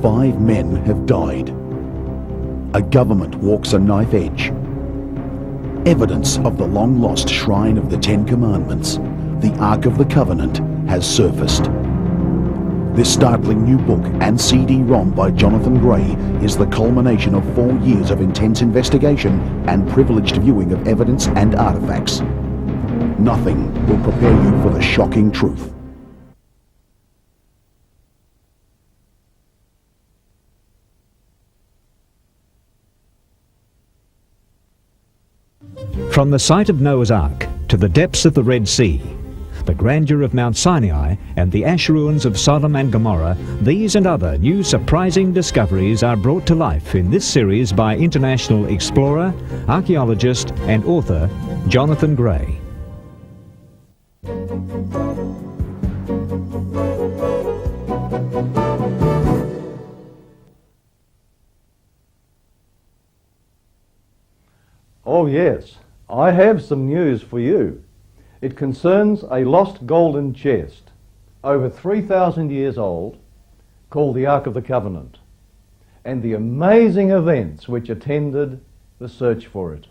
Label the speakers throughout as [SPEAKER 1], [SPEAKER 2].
[SPEAKER 1] 5 men have died. A government walks a knife edge. Evidence of the long-lost shrine of the Ten Commandments, the Ark of the Covenant, has surfaced. This startling new book and CD-ROM by Jonathan Gray is the culmination of 4 years of intense investigation and privileged viewing of evidence and artifacts. Nothing will prepare you for the shocking truth.
[SPEAKER 2] From the site of Noah's Ark to the depths of the Red Sea, the grandeur of Mount Sinai and the ash ruins of Sodom and Gomorrah, these and other new surprising discoveries are brought to life in this series by international explorer, archaeologist and author Jonathan Gray.
[SPEAKER 3] Oh yes, I have some news for you. It concerns a lost golden chest, over 3,000 years old, called the Ark of the Covenant, and the amazing events which attended the search for it.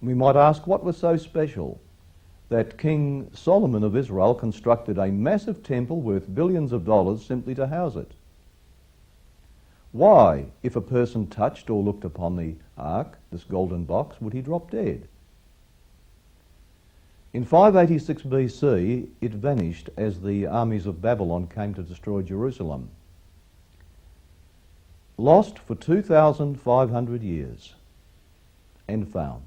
[SPEAKER 3] We might ask, what was so special that King Solomon of Israel constructed a massive temple worth billions of dollars simply to house it? Why, if a person touched or looked upon the ark, this golden box, would he drop dead? In 586 BC, it vanished as the armies of Babylon came to destroy Jerusalem. Lost for 2,500 years and found.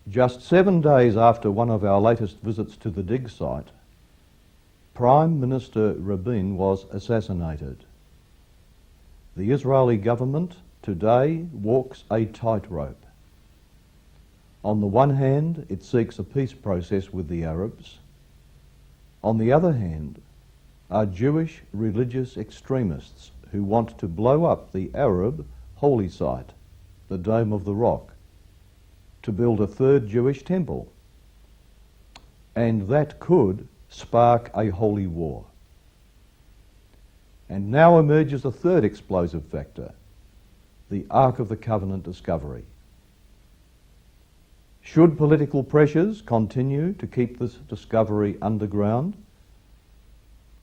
[SPEAKER 3] Just 7 days after one of our latest visits to the dig site, Prime Minister Rabin was assassinated. The Israeli government today walks a tightrope. On the one hand, it seeks a peace process with the Arabs. On the other hand, are Jewish religious extremists who want to blow up the Arab holy site, the Dome of the Rock, to build a third Jewish temple. And that could spark a holy war. And now emerges a third explosive factor, the Ark of the Covenant discovery. Should political pressures continue to keep this discovery underground?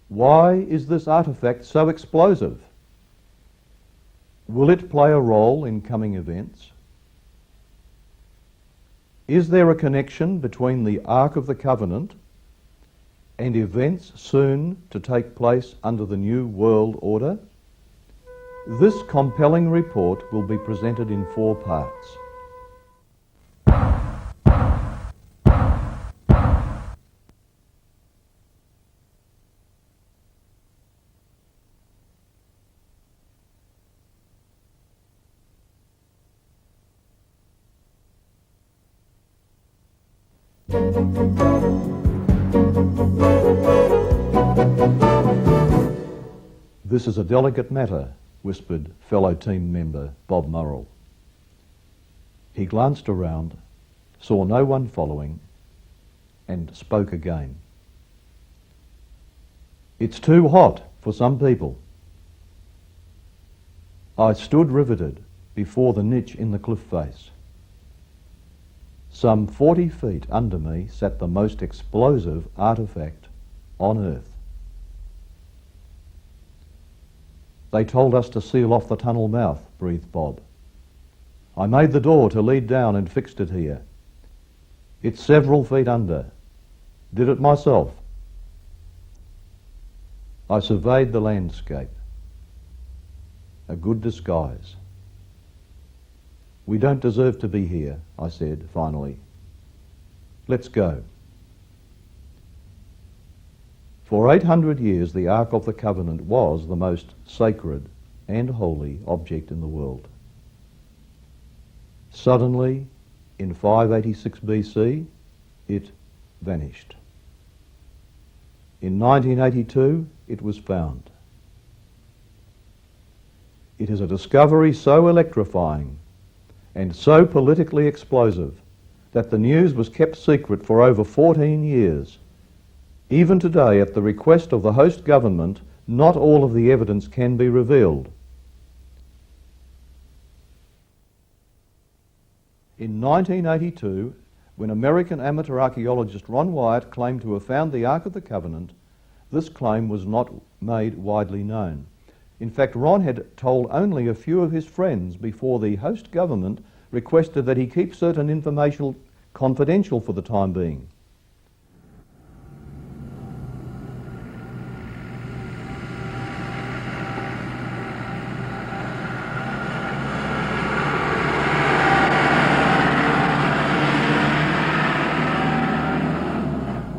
[SPEAKER 3] Why is this artefact so explosive? Will it play a role in coming events? Is there a connection between the Ark of the Covenant and events soon to take place under the New World Order? This compelling report will be presented in 4 parts. This is a delicate matter, whispered fellow team member Bob Murrell. He glanced around, saw no one following, and spoke again. It's too hot for some people. I stood riveted before the niche in the cliff face. Some 40 feet under me sat the most explosive artefact on Earth. They told us to seal off the tunnel mouth, breathed Bob. I made the door to lead down and fixed it here. It's several feet under. Did it myself. I surveyed the landscape. A good disguise. We don't deserve to be here, I said finally. Let's go. For 800 years the Ark of the Covenant was the most sacred and holy object in the world. Suddenly, in 586 BC, it vanished. In 1982, it was found. It is a discovery so electrifying and so politically explosive that the news was kept secret for over 14 years. Even today, at the request of the host government, not all of the evidence can be revealed. In 1982, when American amateur archaeologist Ron Wyatt claimed to have found the Ark of the Covenant, this claim was not made widely known. In fact, Ron had told only a few of his friends before the host government requested that he keep certain information confidential for the time being.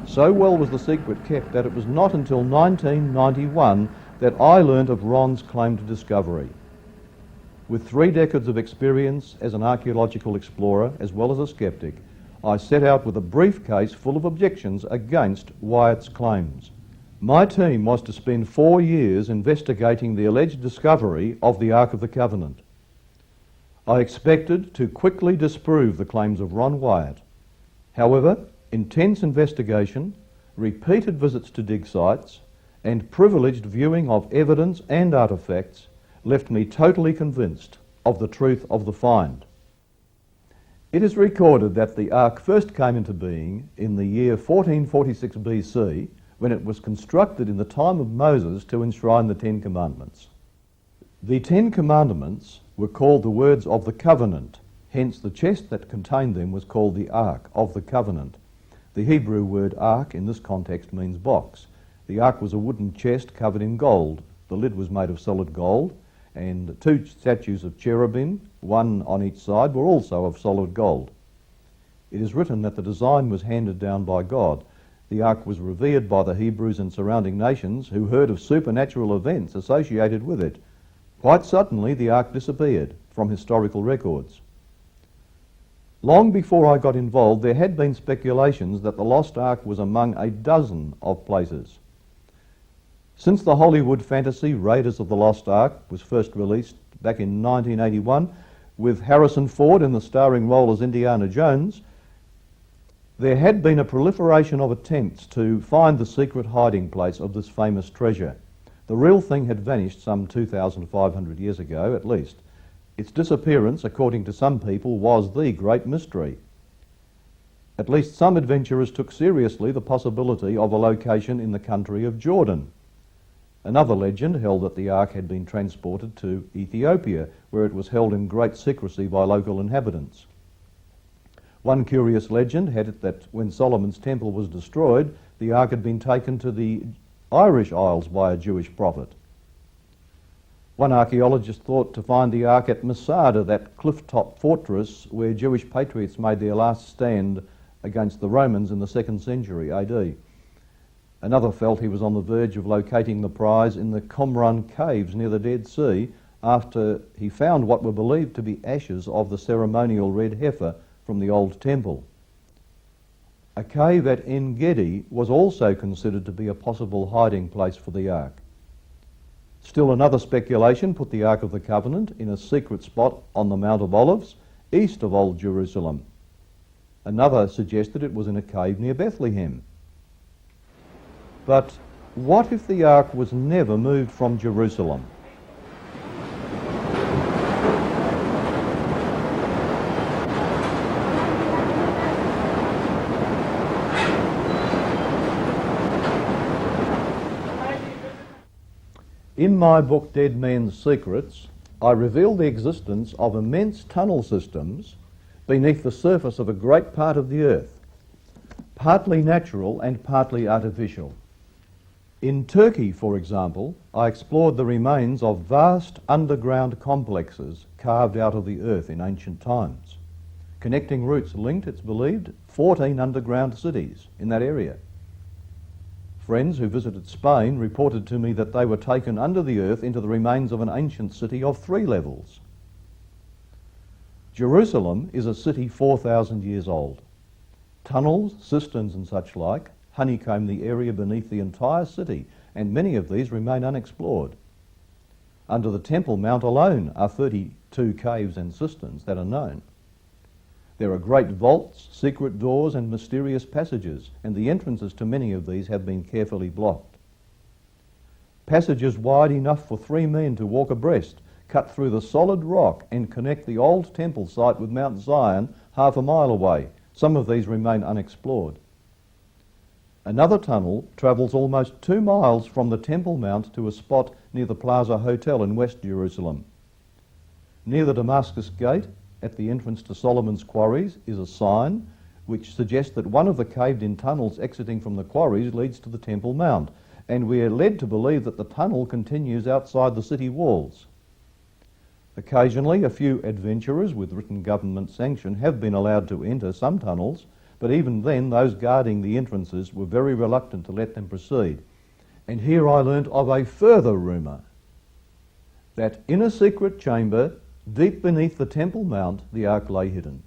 [SPEAKER 3] So well was the secret kept that it was not until 1991 that I learnt of Ron's claim to discovery. With 3 decades of experience as an archaeological explorer as well as a skeptic, I set out with a briefcase full of objections against Wyatt's claims. My team was to spend 4 years investigating the alleged discovery of the Ark of the Covenant. I expected to quickly disprove the claims of Ron Wyatt. However, intense investigation, repeated visits to dig sites, and privileged viewing of evidence and artefacts left me totally convinced of the truth of the find. It is recorded that the Ark first came into being in the year 1446 BC, when it was constructed in the time of Moses to enshrine the Ten Commandments. The Ten Commandments were called the words of the covenant, hence the chest that contained them was called the Ark of the Covenant. The Hebrew word ark in this context means box. The ark was a wooden chest covered in gold. The lid was made of solid gold, and 2 statues of cherubim, one on each side, were also of solid gold. It is written that the design was handed down by God. The ark was revered by the Hebrews and surrounding nations who heard of supernatural events associated with it. Quite suddenly, the ark disappeared from historical records. Long before I got involved, there had been speculations that the Lost Ark was among a dozen of places. Since the Hollywood fantasy Raiders of the Lost Ark was first released back in 1981, with Harrison Ford in the starring role as Indiana Jones, there had been a proliferation of attempts to find the secret hiding place of this famous treasure. The real thing had vanished some 2,500 years ago, at least. Its disappearance, according to some people, was the great mystery. At least some adventurers took seriously the possibility of a location in the country of Jordan. Another legend held that the Ark had been transported to Ethiopia, where it was held in great secrecy by local inhabitants. One curious legend had it that when Solomon's temple was destroyed, the Ark had been taken to the Irish Isles by a Jewish prophet. One archaeologist thought to find the Ark at Masada, that cliff-top fortress where Jewish patriots made their last stand against the Romans in the 2nd century AD. Another felt he was on the verge of locating the prize in the Qumran caves near the Dead Sea after he found what were believed to be ashes of the ceremonial red heifer from the old temple. A cave at En Gedi was also considered to be a possible hiding place for the Ark. Still another speculation put the Ark of the Covenant in a secret spot on the Mount of Olives, east of Old Jerusalem. Another suggested it was in a cave near Bethlehem. But what if the Ark was never moved from Jerusalem? In my book, Dead Men's Secrets, I revealed the existence of immense tunnel systems beneath the surface of a great part of the earth, partly natural and partly artificial. In Turkey, for example, I explored the remains of vast underground complexes carved out of the earth in ancient times. Connecting routes linked, it's believed, 14 underground cities in that area. Friends who visited Spain reported to me that they were taken under the earth into the remains of an ancient city of 3 levels. Jerusalem is a city 4,000 years old. Tunnels, cisterns and such like honeycomb the area beneath the entire city, and many of these remain unexplored. Under the Temple Mount alone are 32 caves and cisterns that are known. There are great vaults, secret doors and mysterious passages, and the entrances to many of these have been carefully blocked. Passages wide enough for 3 men to walk abreast cut through the solid rock and connect the old temple site with Mount Zion half a mile away. Some of these remain unexplored. Another tunnel travels almost 2 miles from the Temple Mount to a spot near the Plaza Hotel in West Jerusalem. Near the Damascus Gate, at the entrance to Solomon's Quarries, is a sign which suggests that one of the caved-in tunnels exiting from the quarries leads to the Temple Mount, and we are led to believe that the tunnel continues outside the city walls. Occasionally, a few adventurers with written government sanction have been allowed to enter some tunnels, but even then those guarding the entrances were very reluctant to let them proceed. And here I learnt of a further rumour, that in a secret chamber deep beneath the Temple Mount the Ark lay hidden.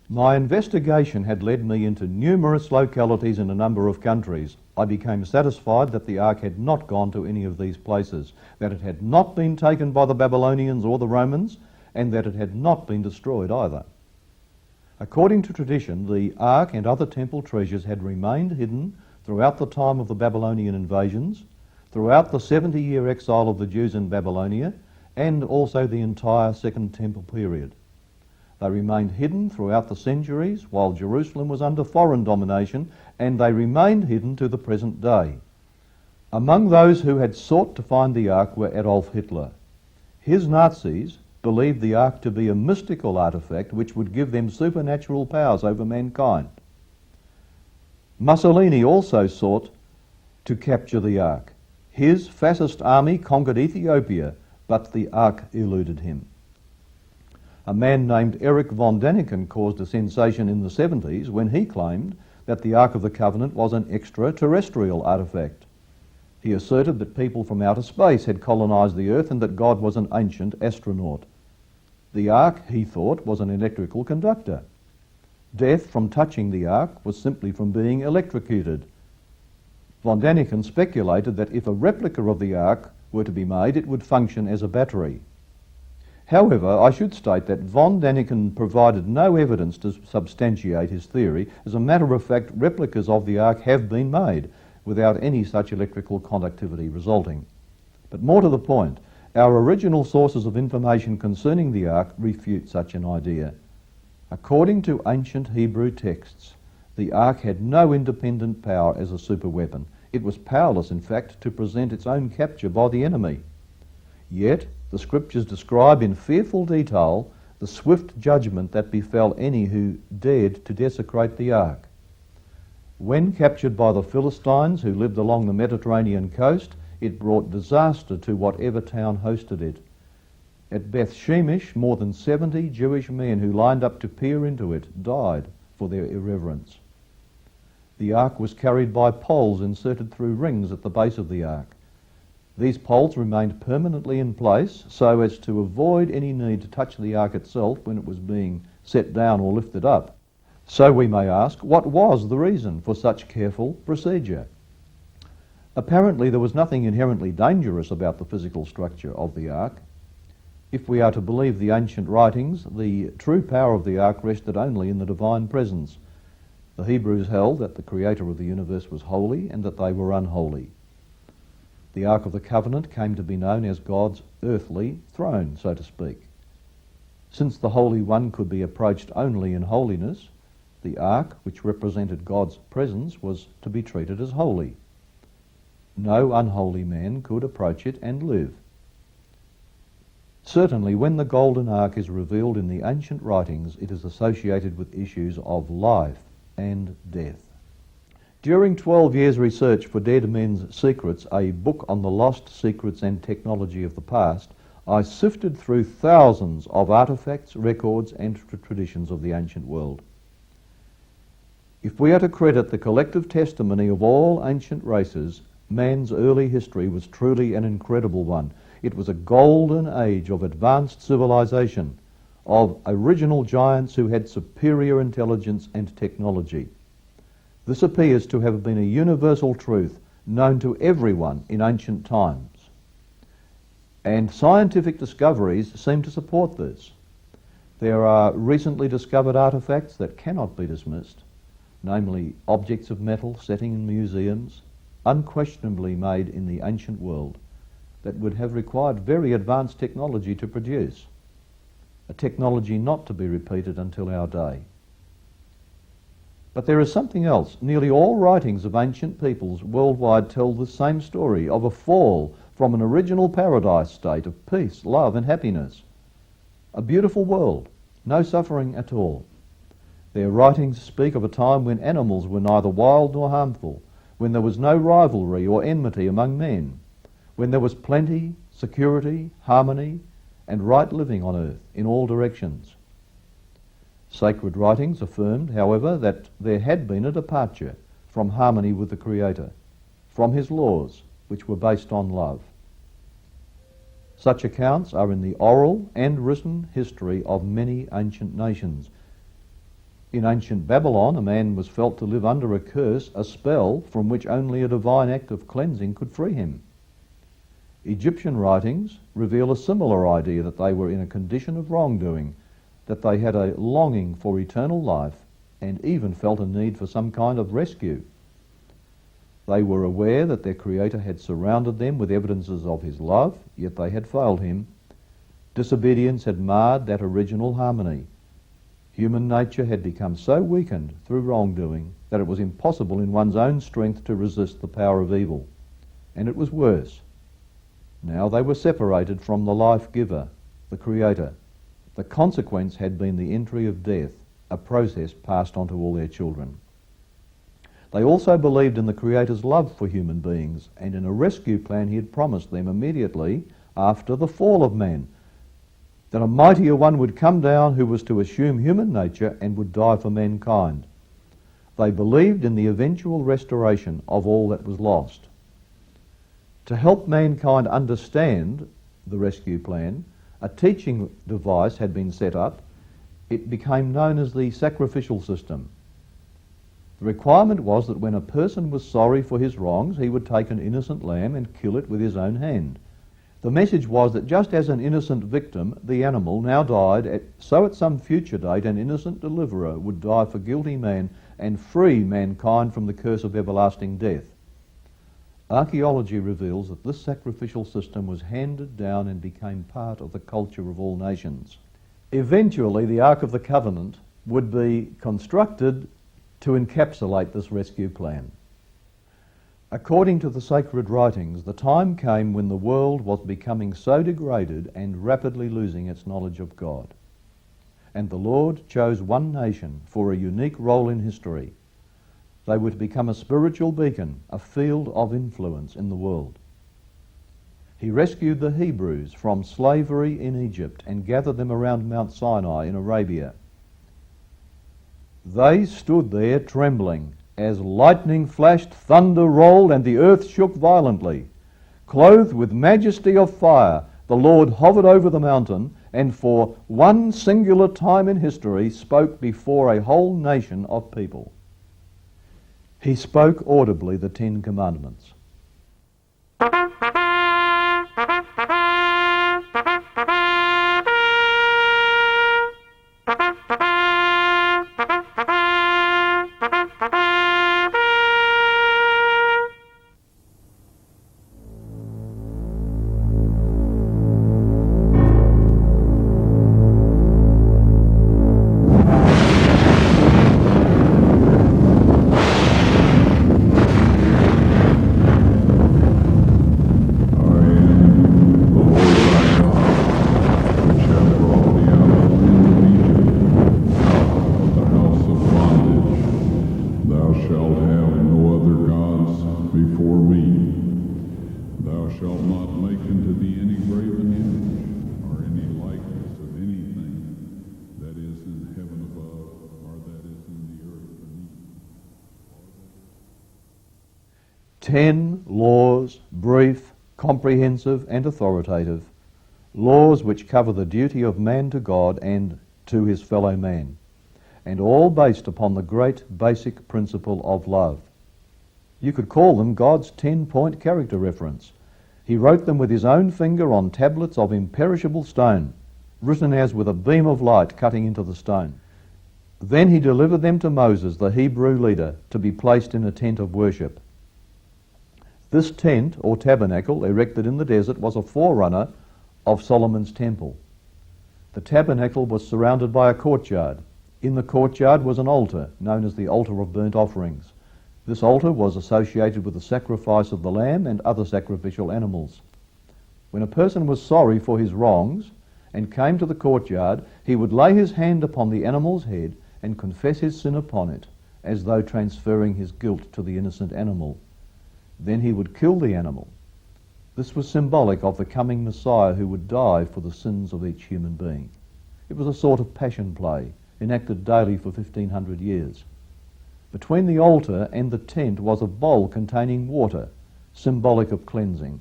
[SPEAKER 3] My investigation had led me into numerous localities in a number of countries. I became satisfied that the Ark had not gone to any of these places, that it had not been taken by the Babylonians or the Romans, and that it had not been destroyed either. According to tradition, the Ark and other temple treasures had remained hidden throughout the time of the Babylonian invasions, throughout the 70-year exile of the Jews in Babylonia, and also the entire Second Temple period. They remained hidden throughout the centuries while Jerusalem was under foreign domination, and they remained hidden to the present day. Among those who had sought to find the Ark were Adolf Hitler. His Nazis believed the Ark to be a mystical artifact which would give them supernatural powers over mankind. Mussolini also sought to capture the Ark. His fascist army conquered Ethiopia, but the Ark eluded him. A man named Erich von Däniken caused a sensation in the 70s when he claimed that the Ark of the Covenant was an extraterrestrial artifact. He asserted that people from outer space had colonised the Earth and that God was an ancient astronaut. The Ark, he thought, was an electrical conductor. Death from touching the Ark was simply from being electrocuted. Von Däniken speculated that if a replica of the Ark were to be made, it would function as a battery. However, I should state that von Däniken provided no evidence to substantiate his theory. As a matter of fact, replicas of the Ark have been made without any such electrical conductivity resulting. But more to the point, our original sources of information concerning the Ark refute such an idea. According to ancient Hebrew texts, the Ark had no independent power as a superweapon. It was powerless, in fact, to present its own capture by the enemy. Yet, the scriptures describe in fearful detail the swift judgment that befell any who dared to desecrate the Ark. When captured by the Philistines who lived along the Mediterranean coast, it brought disaster to whatever town hosted it. At Beth Shemesh, more than 70 Jewish men who lined up to peer into it died for their irreverence. The Ark was carried by poles inserted through rings at the base of the Ark. These poles remained permanently in place so as to avoid any need to touch the Ark itself when it was being set down or lifted up. So we may ask, what was the reason for such careful procedure? Apparently there was nothing inherently dangerous about the physical structure of the Ark. If we are to believe the ancient writings, the true power of the Ark rested only in the divine presence. The Hebrews held that the Creator of the universe was holy and that they were unholy. The Ark of the Covenant came to be known as God's earthly throne, so to speak. Since the Holy One could be approached only in holiness, the Ark, which represented God's presence, was to be treated as holy. No unholy man could approach it and live. Certainly, when the Golden Ark is revealed in the ancient writings, it is associated with issues of life and death. During 12 years' research for Dead Men's Secrets, a book on the lost secrets and technology of the past, I sifted through thousands of artefacts, records and traditions of the ancient world. If we are to credit the collective testimony of all ancient races, man's early history was truly an incredible one. It was a golden age of advanced civilization, of original giants who had superior intelligence and technology. This appears to have been a universal truth known to everyone in ancient times. And scientific discoveries seem to support this. There are recently discovered artefacts that cannot be dismissed, namely objects of metal setting in museums, unquestionably made in the ancient world, that would have required very advanced technology to produce, a technology not to be repeated until our day. But there is something else. Nearly all writings of ancient peoples worldwide tell the same story of a fall from an original paradise state of peace, love and happiness. A beautiful world, no suffering at all. Their writings speak of a time when animals were neither wild nor harmful, when there was no rivalry or enmity among men, when there was plenty, security, harmony and right living on earth in all directions. Sacred writings affirmed, however, that there had been a departure from harmony with the Creator, from his laws, which were based on love. Such accounts are in the oral and written history of many ancient nations. In ancient Babylon, a man was felt to live under a curse, a spell from which only a divine act of cleansing could free him. Egyptian writings reveal a similar idea, that they were in a condition of wrongdoing, that they had a longing for eternal life and even felt a need for some kind of rescue. They were aware that their Creator had surrounded them with evidences of his love, yet they had failed him. Disobedience had marred that original harmony. Human nature had become so weakened through wrongdoing that it was impossible in one's own strength to resist the power of evil. And it was worse. Now they were separated from the life-giver, the Creator. The consequence had been the entry of death, a process passed on to all their children. They also believed in the Creator's love for human beings and in a rescue plan he had promised them immediately after the fall of man, that a mightier one would come down who was to assume human nature and would die for mankind. They believed in the eventual restoration of all that was lost. To help mankind understand the rescue plan, a teaching device had been set up. It became known as the sacrificial system. The requirement was that when a person was sorry for his wrongs, he would take an innocent lamb and kill it with his own hand. The message was that just as an innocent victim, the animal, now died, so at some future date an innocent deliverer would die for guilty man and free mankind from the curse of everlasting death. Archaeology reveals that this sacrificial system was handed down and became part of the culture of all nations. Eventually, the Ark of the Covenant would be constructed to encapsulate this rescue plan. According to the sacred writings, the time came when the world was becoming so degraded and rapidly losing its knowledge of God. And the Lord chose one nation for a unique role in history. They were to become a spiritual beacon, a field of influence in the world. He rescued the Hebrews from slavery in Egypt and gathered them around Mount Sinai in Arabia. They stood there trembling as lightning flashed, thunder rolled, and the earth shook violently. Clothed with majesty of fire, the Lord hovered over the mountain and for one singular time in history spoke before a whole nation of people. He spoke audibly the 10 Commandments. 10 laws, brief, comprehensive and authoritative, laws which cover the duty of man to God and to his fellow man, and all based upon the great basic principle of love. You could call them God's 10-point character reference. He wrote them with his own finger on tablets of imperishable stone, written as with a beam of light cutting into the stone. Then he delivered them to Moses, the Hebrew leader, to be placed in a tent of worship. This tent, or tabernacle, erected in the desert, was a forerunner of Solomon's temple. The tabernacle was surrounded by a courtyard. In the courtyard was an altar, known as the altar of burnt offerings. This altar was associated with the sacrifice of the lamb and other sacrificial animals. When a person was sorry for his wrongs and came to the courtyard, he would lay his hand upon the animal's head and confess his sin upon it, as though transferring his guilt to the innocent animal. Then he would kill the animal. This was symbolic of the coming Messiah who would die for the sins of each human being. It was a sort of passion play, enacted daily for 1500 years. Between the altar and the tent was a bowl containing water, symbolic of cleansing.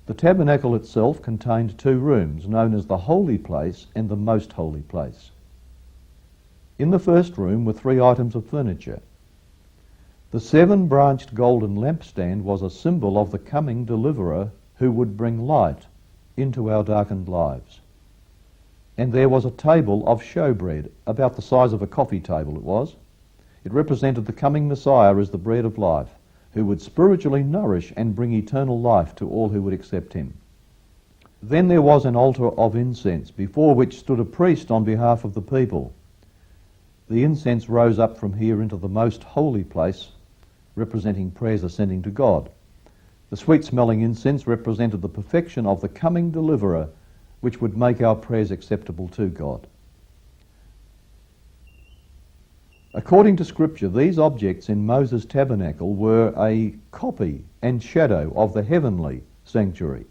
[SPEAKER 3] The tabernacle itself contained 2 rooms, known as the Holy Place and the Most Holy Place. In the first room were 3 items of furniture. The 7-branched golden lampstand was a symbol of the coming deliverer who would bring light into our darkened lives. And there was a table of showbread, about the size of a coffee table it was. It represented the coming Messiah as the bread of life, who would spiritually nourish and bring eternal life to all who would accept him. Then there was an altar of incense, before which stood a priest on behalf of the people. The incense rose up from here into the most holy place, representing prayers ascending to God. The sweet-smelling incense represented the perfection of the coming deliverer, which would make our prayers acceptable to God. According to Scripture, these objects in Moses' tabernacle were a copy and shadow of the heavenly sanctuary.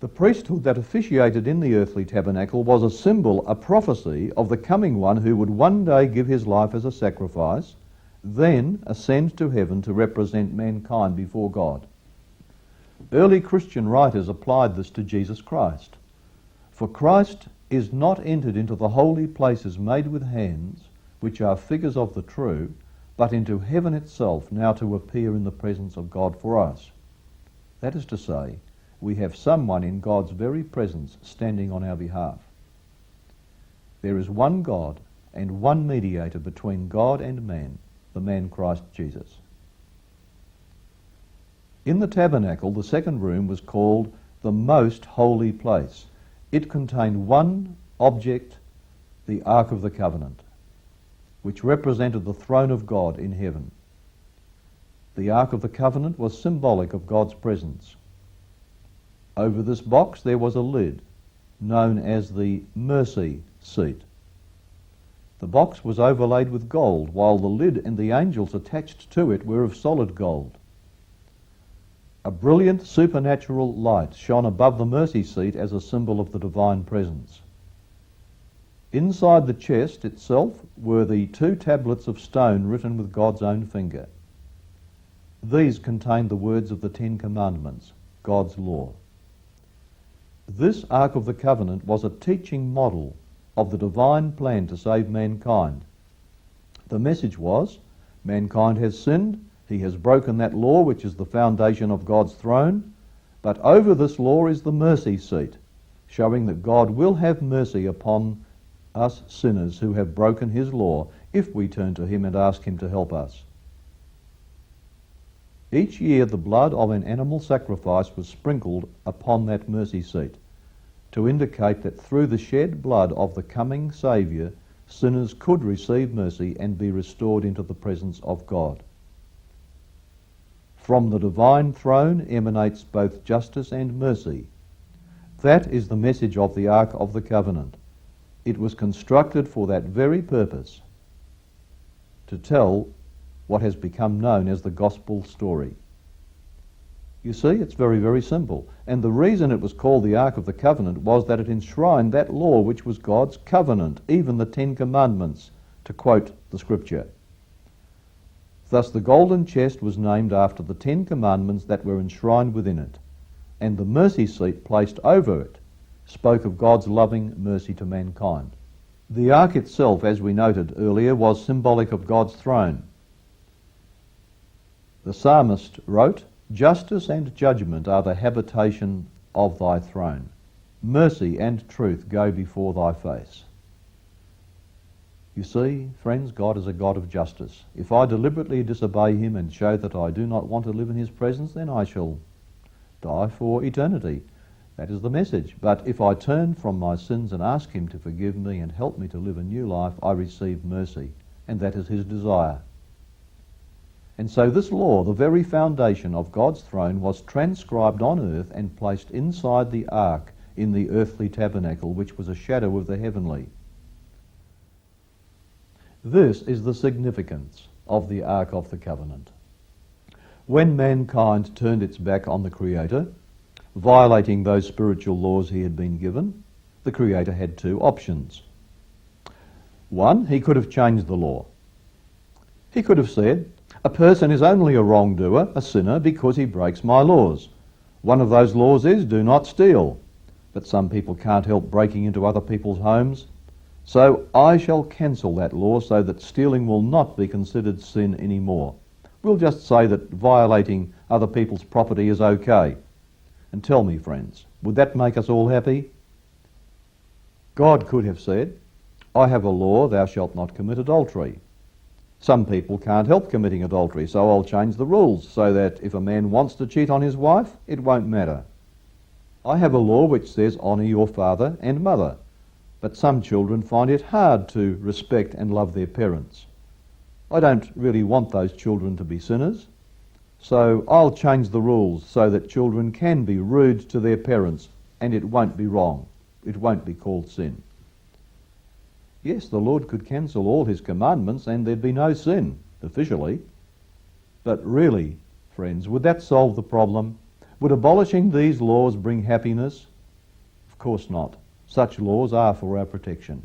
[SPEAKER 3] The priesthood that officiated in the earthly tabernacle was a symbol, a prophecy of the coming one who would one day give his life as a sacrifice, then ascend to heaven to represent mankind before God. Early Christian writers applied this to Jesus Christ. For Christ is not entered into the holy places made with hands, which are figures of the true, but into heaven itself, now to appear in the presence of God for us. That is to say, we have someone in God's very presence standing on our behalf. There is one God and one mediator between God and man, the man Christ Jesus. In the tabernacle, the second room was called the Most Holy Place. It contained one object, the Ark of the Covenant, which represented the throne of God in heaven. The Ark of the Covenant was symbolic of God's presence. Over this box there was a lid, known as the mercy seat. The box was overlaid with gold, while the lid and the angels attached to it were of solid gold. A brilliant supernatural light shone above the mercy seat as a symbol of the divine presence. Inside the chest itself were the 2 tablets of stone written with God's own finger. These contained the words of the 10 Commandments, God's law. This Ark of the Covenant was a teaching model of the divine plan to save mankind. The message was, mankind has sinned, he has broken that law which is the foundation of God's throne, but over this law is the mercy seat, showing that God will have mercy upon us sinners who have broken his law if we turn to him and ask him to help us. Each year the blood of an animal sacrifice was sprinkled upon that mercy seat to indicate that through the shed blood of the coming Saviour, sinners could receive mercy and be restored into the presence of God. From the divine throne emanates both justice and mercy. That is the message of the Ark of the Covenant. It was constructed for that very purpose, to tell what has become known as the gospel story. You see, it's very, very simple. And the reason it was called the Ark of the Covenant was that it enshrined that law which was God's covenant, even the 10 Commandments, to quote the Scripture. Thus the golden chest was named after the 10 Commandments that were enshrined within it, and the mercy seat placed over it spoke of God's loving mercy to mankind. The ark itself, as we noted earlier, was symbolic of God's throne. The psalmist wrote, "Justice and judgment are the habitation of thy throne. Mercy and truth go before thy face." You see, friends, God is a God of justice. If I deliberately disobey him and show that I do not want to live in his presence, then I shall die for eternity. That is the message. But if I turn from my sins and ask him to forgive me and help me to live a new life, I receive mercy, and that is his desire. And so this law, the very foundation of God's throne, was transcribed on earth and placed inside the ark in the earthly tabernacle, which was a shadow of the heavenly. This is the significance of the Ark of the Covenant. When mankind turned its back on the Creator, violating those spiritual laws he had been given, the Creator had two options. One, he could have changed the law. He could have said, "A person is only a wrongdoer, a sinner, because he breaks my laws. One of those laws is, do not steal. But some people can't help breaking into other people's homes. So I shall cancel that law so that stealing will not be considered sin anymore. We'll just say that violating other people's property is okay." And tell me, friends, would that make us all happy? God could have said, "I have a law, thou shalt not commit adultery." Some people can't help committing adultery, so I'll change the rules so that if a man wants to cheat on his wife, it won't matter. I have a law which says honour your father and mother. But some children find it hard to respect and love their parents. I don't really want those children to be sinners, so I'll change the rules so that children can be rude to their parents and it won't be wrong. It won't be called sin. Yes, the Lord could cancel all his commandments and there'd be no sin, officially. But really, friends, would that solve the problem? Would abolishing these laws bring happiness? Of course not. Such laws are for our protection.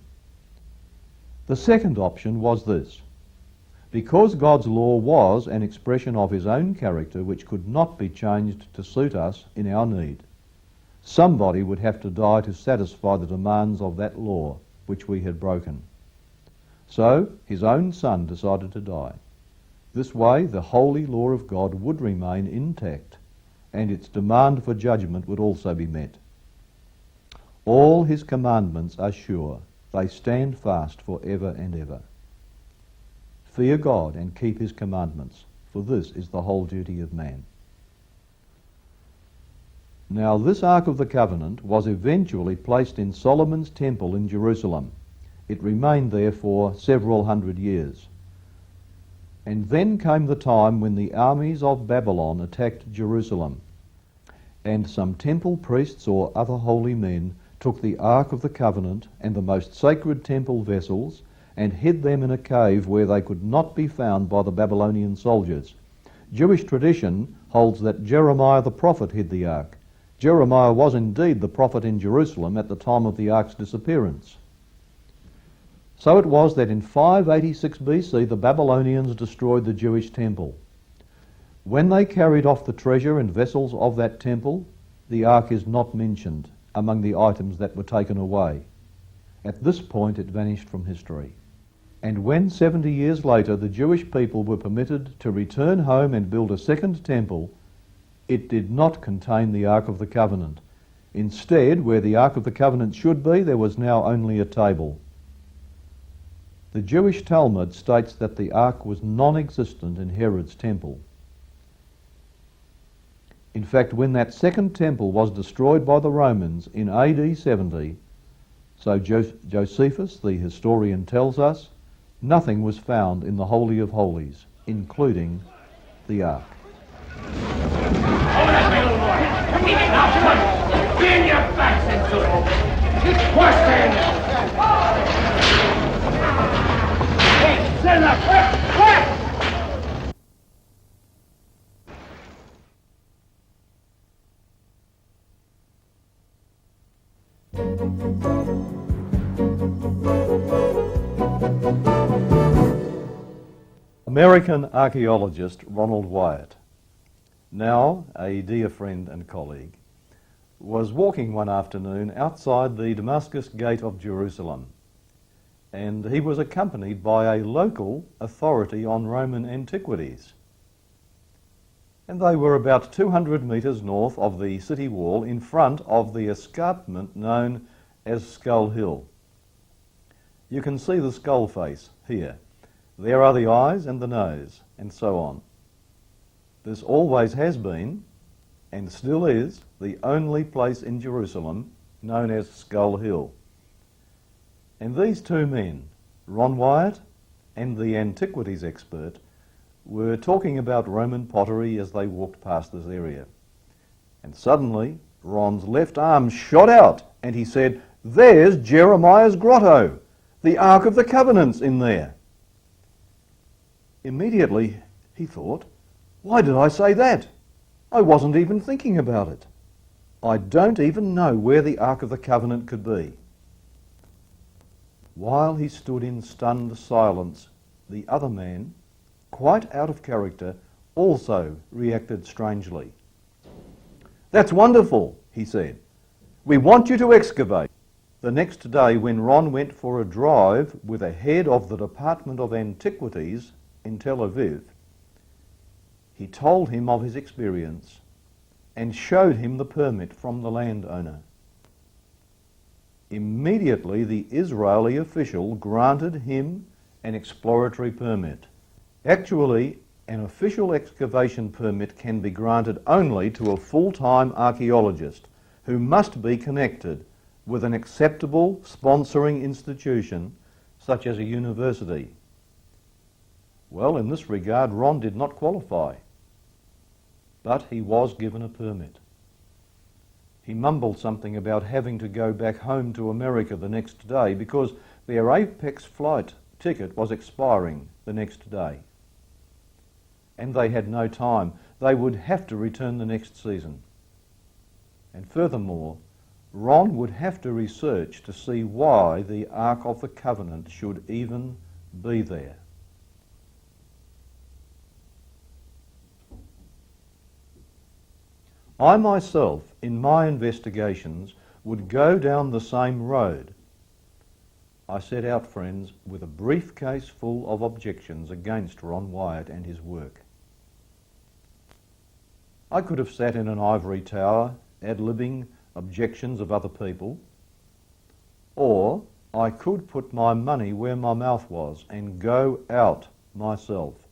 [SPEAKER 3] The second option was this. Because God's law was an expression of his own character which could not be changed to suit us in our need, somebody would have to die to satisfy the demands of that law which we had broken. So his own Son decided to die. This way the holy law of God would remain intact, and its demand for judgment would also be met. All his commandments are sure. They stand fast for ever and ever. Fear God and keep his commandments, for this is the whole duty of man. Now this Ark of the Covenant was eventually placed in Solomon's temple in Jerusalem. It remained there for several hundred years. And then came the time when the armies of Babylon attacked Jerusalem, and some temple priests or other holy men took the Ark of the Covenant and the most sacred temple vessels and hid them in a cave where they could not be found by the Babylonian soldiers. Jewish tradition holds that Jeremiah the prophet hid the Ark. Jeremiah was indeed the prophet in Jerusalem at the time of the Ark's disappearance. So it was that in 586 BC the Babylonians destroyed the Jewish temple. When they carried off the treasure and vessels of that temple, the Ark is not mentioned among the items that were taken away. At this point it vanished from history. And when 70 years later the Jewish people were permitted to return home and build a second temple, it did not contain the Ark of the Covenant. Instead, where the Ark of the Covenant should be, there was now only a table. The Jewish Talmud states that the Ark was non-existent in Herod's temple. In fact, when that second temple was destroyed by the Romans in AD 70, so Josephus, the historian, tells us, nothing was found in the Holy of Holies, including the Ark. American archaeologist Ronald Wyatt, now a dear friend and colleague, was walking one afternoon outside the Damascus Gate of Jerusalem, and he was accompanied by a local authority on Roman antiquities. And they were about 200 metres north of the city wall in front of the escarpment known as Skull Hill. You can see the skull face here. There are the eyes and the nose, and so on. This always has been, and still is, the only place in Jerusalem known as Skull Hill. And these two men, Ron Wyatt and the antiquities expert, were talking about Roman pottery as they walked past this area. And suddenly, Ron's left arm shot out, and he said, "There's Jeremiah's grotto! The Ark of the Covenant's in there!" Immediately, he thought, "Why did I say that? I wasn't even thinking about it. I don't even know where the Ark of the Covenant could be." While he stood in stunned silence, the other man, quite out of character, also reacted strangely. "That's wonderful," he said. "We want you to excavate." The next day, when Ron went for a drive with a head of the Department of Antiquities in Tel Aviv, he told him of his experience and showed him the permit from the landowner. Immediately, the Israeli official granted him an exploratory permit. Actually, an official excavation permit can be granted only to a full-time archaeologist who must be connected with an acceptable sponsoring institution such as a university. Well, in this regard, Ron did not qualify, but he was given a permit. He mumbled something about having to go back home to America the next day because their Apex flight ticket was expiring the next day. And they had no time. They would have to return the next season. And furthermore, Ron would have to research to see why the Ark of the Covenant should even be there. I myself, in my investigations, would go down the same road. I set out, friends, with a briefcase full of objections against Ron Wyatt and his work. I could have sat in an ivory tower, ad-libbing objections of other people, or I could put my money where my mouth was and go out myself.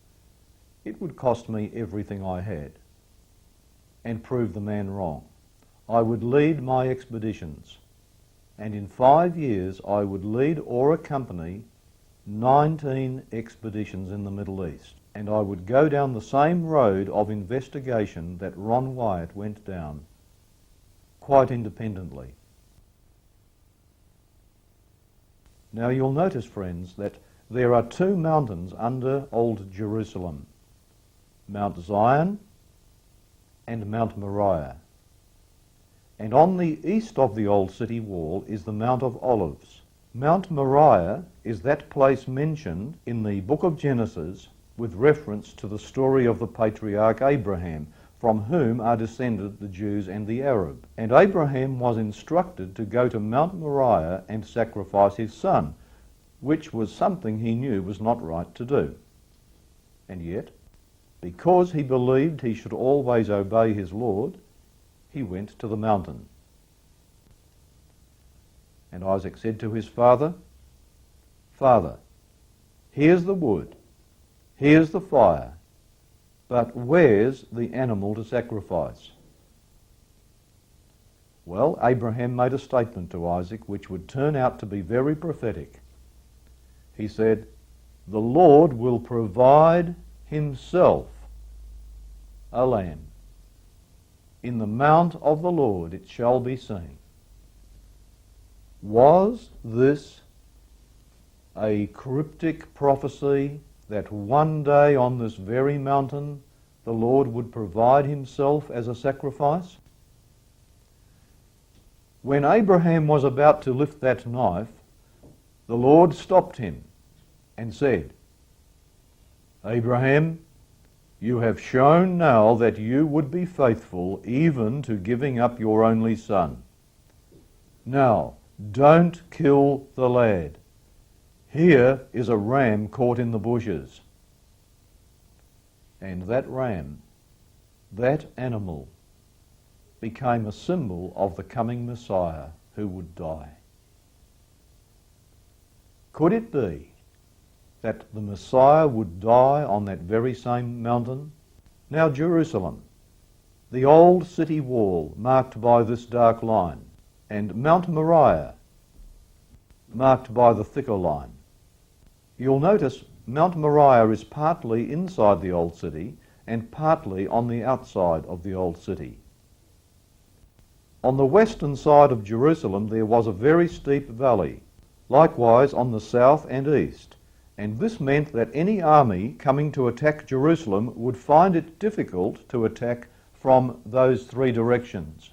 [SPEAKER 3] It would cost me everything I had and prove the man wrong. I would lead my expeditions, and in 5 years I would lead or accompany 19 expeditions in the Middle East, and I would go down the same road of investigation that Ron Wyatt went down, quite independently. Now you'll notice, friends, that there are two mountains under Old Jerusalem, Mount Zion and Mount Moriah. And on the east of the old city wall is the Mount of Olives. Mount Moriah is that place mentioned in the book of Genesis with reference to the story of the patriarch Abraham, from whom are descended the Jews and the Arab. And Abraham was instructed to go to Mount Moriah and sacrifice his son, which was something he knew was not right to do. And yet, because he believed he should always obey his Lord, he went to the mountain. And Isaac said to his father, "Father, here's the wood, here's the fire, but where's the animal to sacrifice?" Well, Abraham made a statement to Isaac which would turn out to be very prophetic. He said, "The Lord will provide himself a lamb. In the mount of the Lord it shall be seen." Was this a cryptic prophecy that one day on this very mountain the Lord would provide himself as a sacrifice? When Abraham was about to lift that knife, the Lord stopped him and said, Abraham, you have shown now that you would be faithful even to giving up your only son. Now, don't kill the lad. Here is a ram caught in the bushes." And that ram, that animal, became a symbol of the coming Messiah who would die. Could it be that the Messiah would die on that very same mountain? Now Jerusalem, the old city wall marked by this dark line, and Mount Moriah marked by the thicker line. You'll notice Mount Moriah is partly inside the old city and partly on the outside of the old city. On the western side of Jerusalem there was a very steep valley, likewise on the south and east, and this meant that any army coming to attack Jerusalem would find it difficult to attack from those three directions.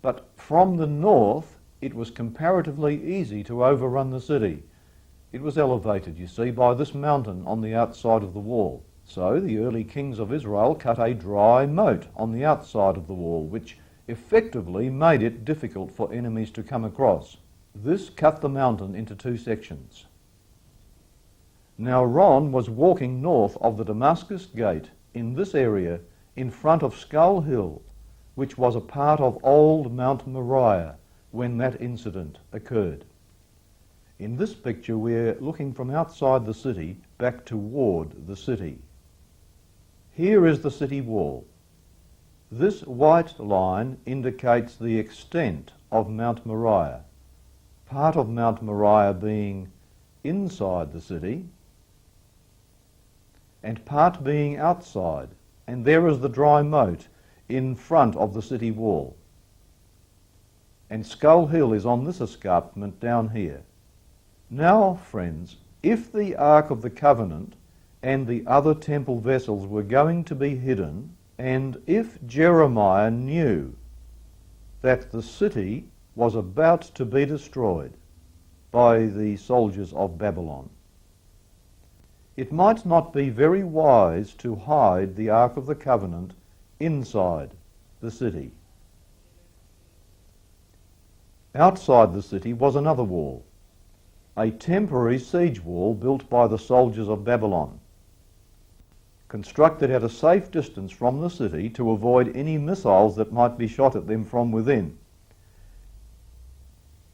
[SPEAKER 3] But from the north it was comparatively easy to overrun the city. It was elevated, you see, by this mountain on the outside of the wall. So the early kings of Israel cut a dry moat on the outside of the wall, which effectively made it difficult for enemies to come across. This cut the mountain into two sections. Now Ron was walking north of the Damascus Gate in this area in front of Skull Hill, which was a part of old Mount Moriah when that incident occurred. In this picture we're looking from outside the city back toward the city. Here is the city wall. This white line indicates the extent of Mount Moriah, part of Mount Moriah being inside the city and part being outside, and there is the dry moat in front of the city wall. And Skull Hill is on this escarpment down here. Now, friends, if the Ark of the Covenant and the other temple vessels were going to be hidden, and if Jeremiah knew that the city was about to be destroyed by the soldiers of Babylon, it might not be very wise to hide the Ark of the Covenant inside the city. Outside the city was another wall, a temporary siege wall built by the soldiers of Babylon, constructed at a safe distance from the city to avoid any missiles that might be shot at them from within.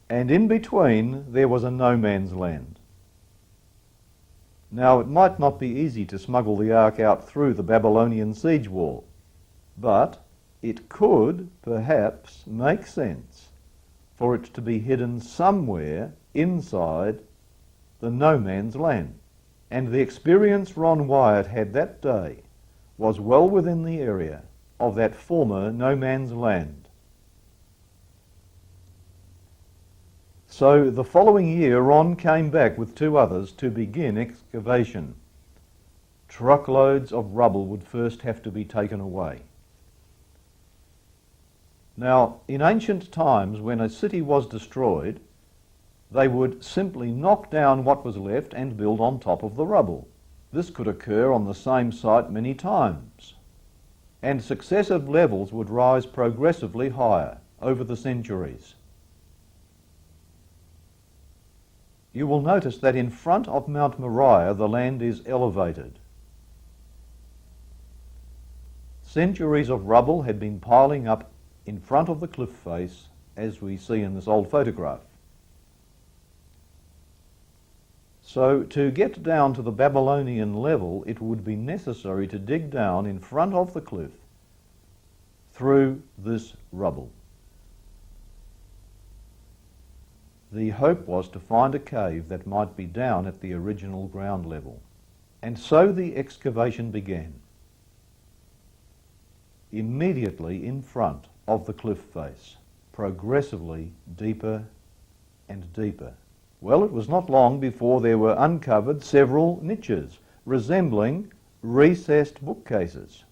[SPEAKER 3] And in between there was a no man's land. Now it might not be easy to smuggle the ark out through the Babylonian siege wall, but it could perhaps make sense for it to be hidden somewhere inside the no man's land. And the experience Ron Wyatt had that day was well within the area of that former no man's land. So the following year Ron came back with two others to begin excavation. Truckloads of rubble would first have to be taken away. Now, in ancient times, when a city was destroyed, they would simply knock down what was left and build on top of the rubble. This could occur on the same site many times, and successive levels would rise progressively higher over the centuries. You will notice that in front of Mount Moriah the land is elevated. Centuries of rubble had been piling up in front of the cliff face, as we see in this old photograph. So to get down to the Babylonian level, it would be necessary to dig down in front of the cliff through this rubble. The hope was to find a cave that might be down at the original ground level. And so the excavation began. Immediately in front of the cliff face, progressively deeper and deeper. Well, it was not long before there were uncovered several niches resembling recessed bookcases.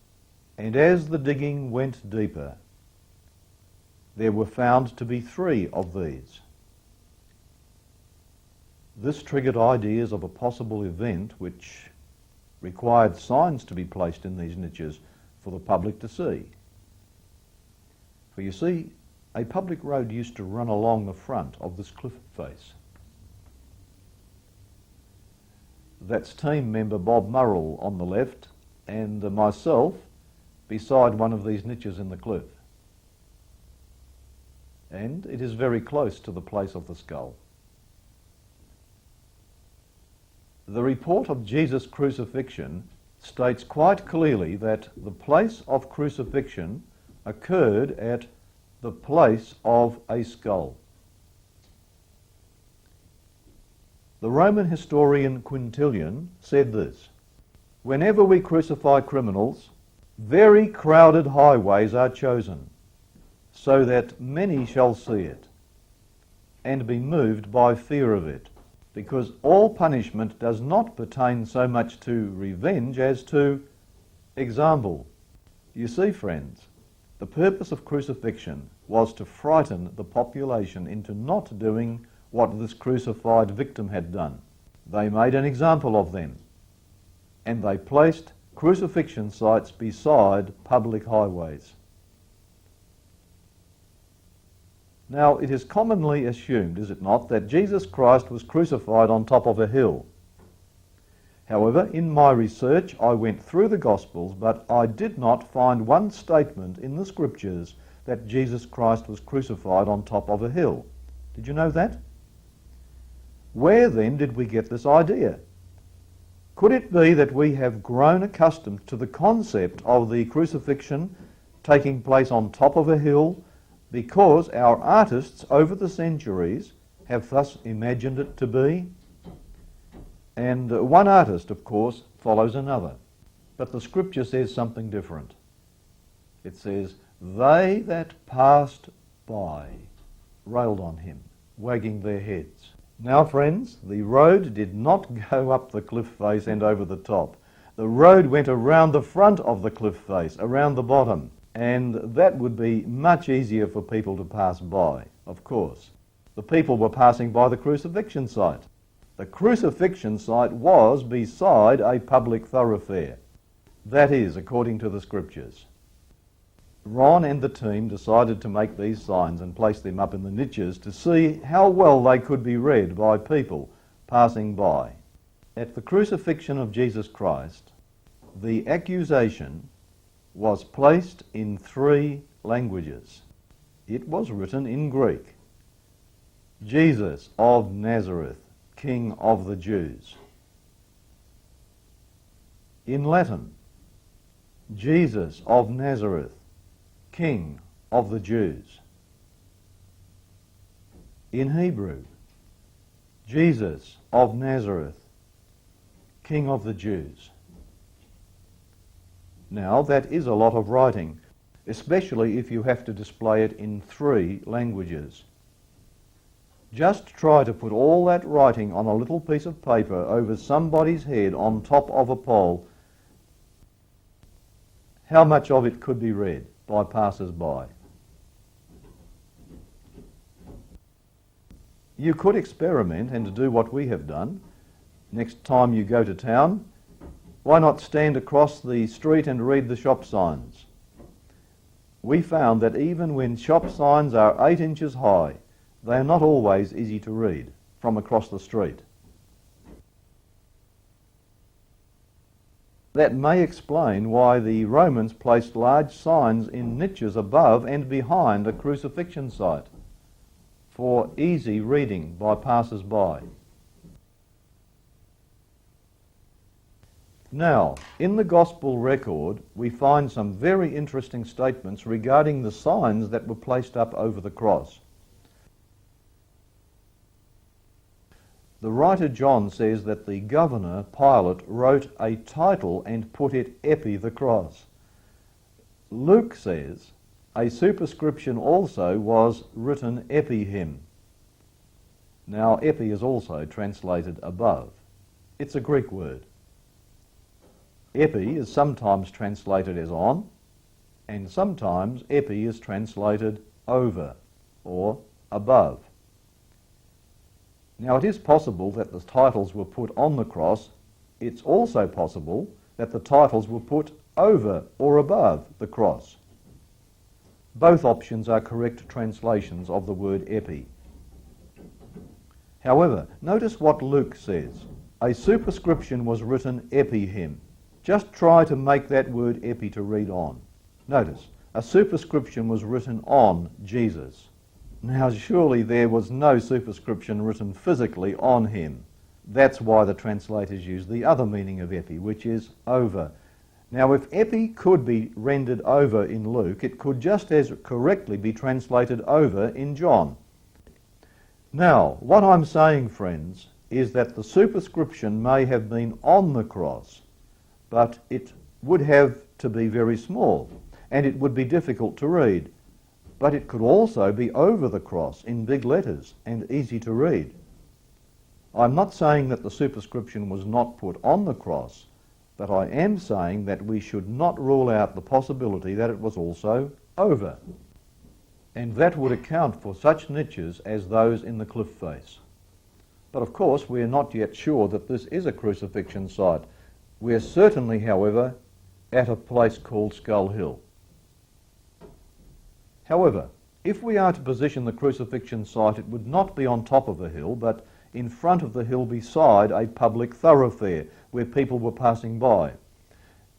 [SPEAKER 3] And as the digging went deeper, there were found to be 3 of these. This triggered ideas of a possible event which required signs to be placed in these niches for the public to see. For you see, a public road used to run along the front of this cliff face. That's team member Bob Murrell on the left, and myself beside one of these niches in the cliff. And it is very close to the place of the skull. The report of Jesus' crucifixion states quite clearly that the place of crucifixion occurred at the place of a skull. The Roman historian Quintilian said this: "Whenever we crucify criminals, very crowded highways are chosen, so that many shall see it, and be moved by fear of it, because all punishment does not pertain so much to revenge as to example." You see, friends, the purpose of crucifixion was to frighten the population into not doing what this crucified victim had done. They made an example of them, and they placed crucifixion sites beside public highways. Now, it is commonly assumed, is it not, that Jesus Christ was crucified on top of a hill. However, in my research, I went through the Gospels, but I did not find one statement in the Scriptures that Jesus Christ was crucified on top of a hill. Did you know that? Where then did we get this idea? Could it be that we have grown accustomed to the concept of the crucifixion taking place on top of a hill because our artists over the centuries have thus imagined it to be? And one artist, of course, follows another. But the Scripture says something different. It says, "They that passed by railed on him, wagging their heads." Now, friends, the road did not go up the cliff face and over the top. The road went around the front of the cliff face, around the bottom, and that would be much easier for people to pass by, of course. The people were passing by the crucifixion site. The crucifixion site was beside a public thoroughfare. That is, according to the Scriptures. Ron and the team decided to make these signs and place them up in the niches to see how well they could be read by people passing by. At the crucifixion of Jesus Christ, the accusation was placed in 3 languages. It was written in Greek: "Jesus of Nazareth, King of the Jews." In Latin: "Jesus of Nazareth, King of the Jews." In Hebrew: "Jesus of Nazareth, King of the Jews." Now, that is a lot of writing, especially if you have to display it in 3 languages. Just try to put all that writing on a little piece of paper over somebody's head on top of a pole. How much of it could be read by passers-by? You could experiment and do what we have done. Next time you go to town, why not stand across the street and read the shop signs? We found that even when shop signs are 8 inches high, they are not always easy to read from across the street. That may explain why the Romans placed large signs in niches above and behind a crucifixion site for easy reading by passers-by. Now, in the Gospel record, we find some very interesting statements regarding the signs that were placed up over the cross. The writer John says that the governor, Pilate, wrote a title and put it "Epi the Cross." Luke says a superscription also was written "Epi him." Now, epi is also translated above. It's a Greek word. Epi is sometimes translated as on, and sometimes epi is translated over or above. Now, it is possible that the titles were put on the cross It's also possible that the titles were put over or above the cross. Both options are correct translations of the word epi. However, notice what Luke says. A superscription was written epi him. Just try to make that word epi to read on. Notice, a superscription was written on Jesus. Now surely there was no superscription written physically on him. That's why the translators use the other meaning of epi, which is over. Now if epi could be rendered over in Luke, it could just as correctly be translated over in John. Now, what I'm saying, friends, is that the superscription may have been on the cross, but it would have to be very small, and it would be difficult to read. But it could also be over the cross in big letters and easy to read. I'm not saying that the superscription was not put on the cross, but I am saying that we should not rule out the possibility that it was also over. And that would account for such niches as those in the cliff face. But of course, we are not yet sure that this is a crucifixion site. We are certainly, however, at a place called Skull Hill. However, if we are to position the crucifixion site, it would not be on top of a hill, but in front of the hill beside a public thoroughfare where people were passing by.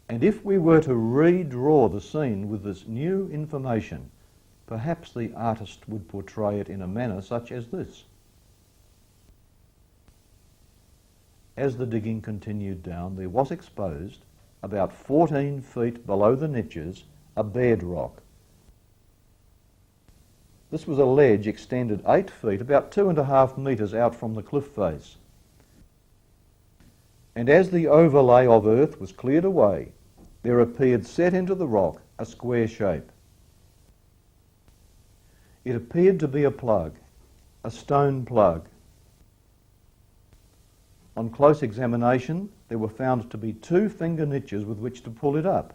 [SPEAKER 3] And if we were to redraw the scene with this new information, perhaps the artist would portray it in a manner such as this. As the digging continued down, there was exposed, about 14 feet below the niches, a bedrock. This was a ledge extended 8 feet, about 2.5 metres out from the cliff face. And as the overlay of earth was cleared away, there appeared set into the rock a square shape. It appeared to be a plug, a stone plug. On close examination, there were found to be 2 finger niches with which to pull it up.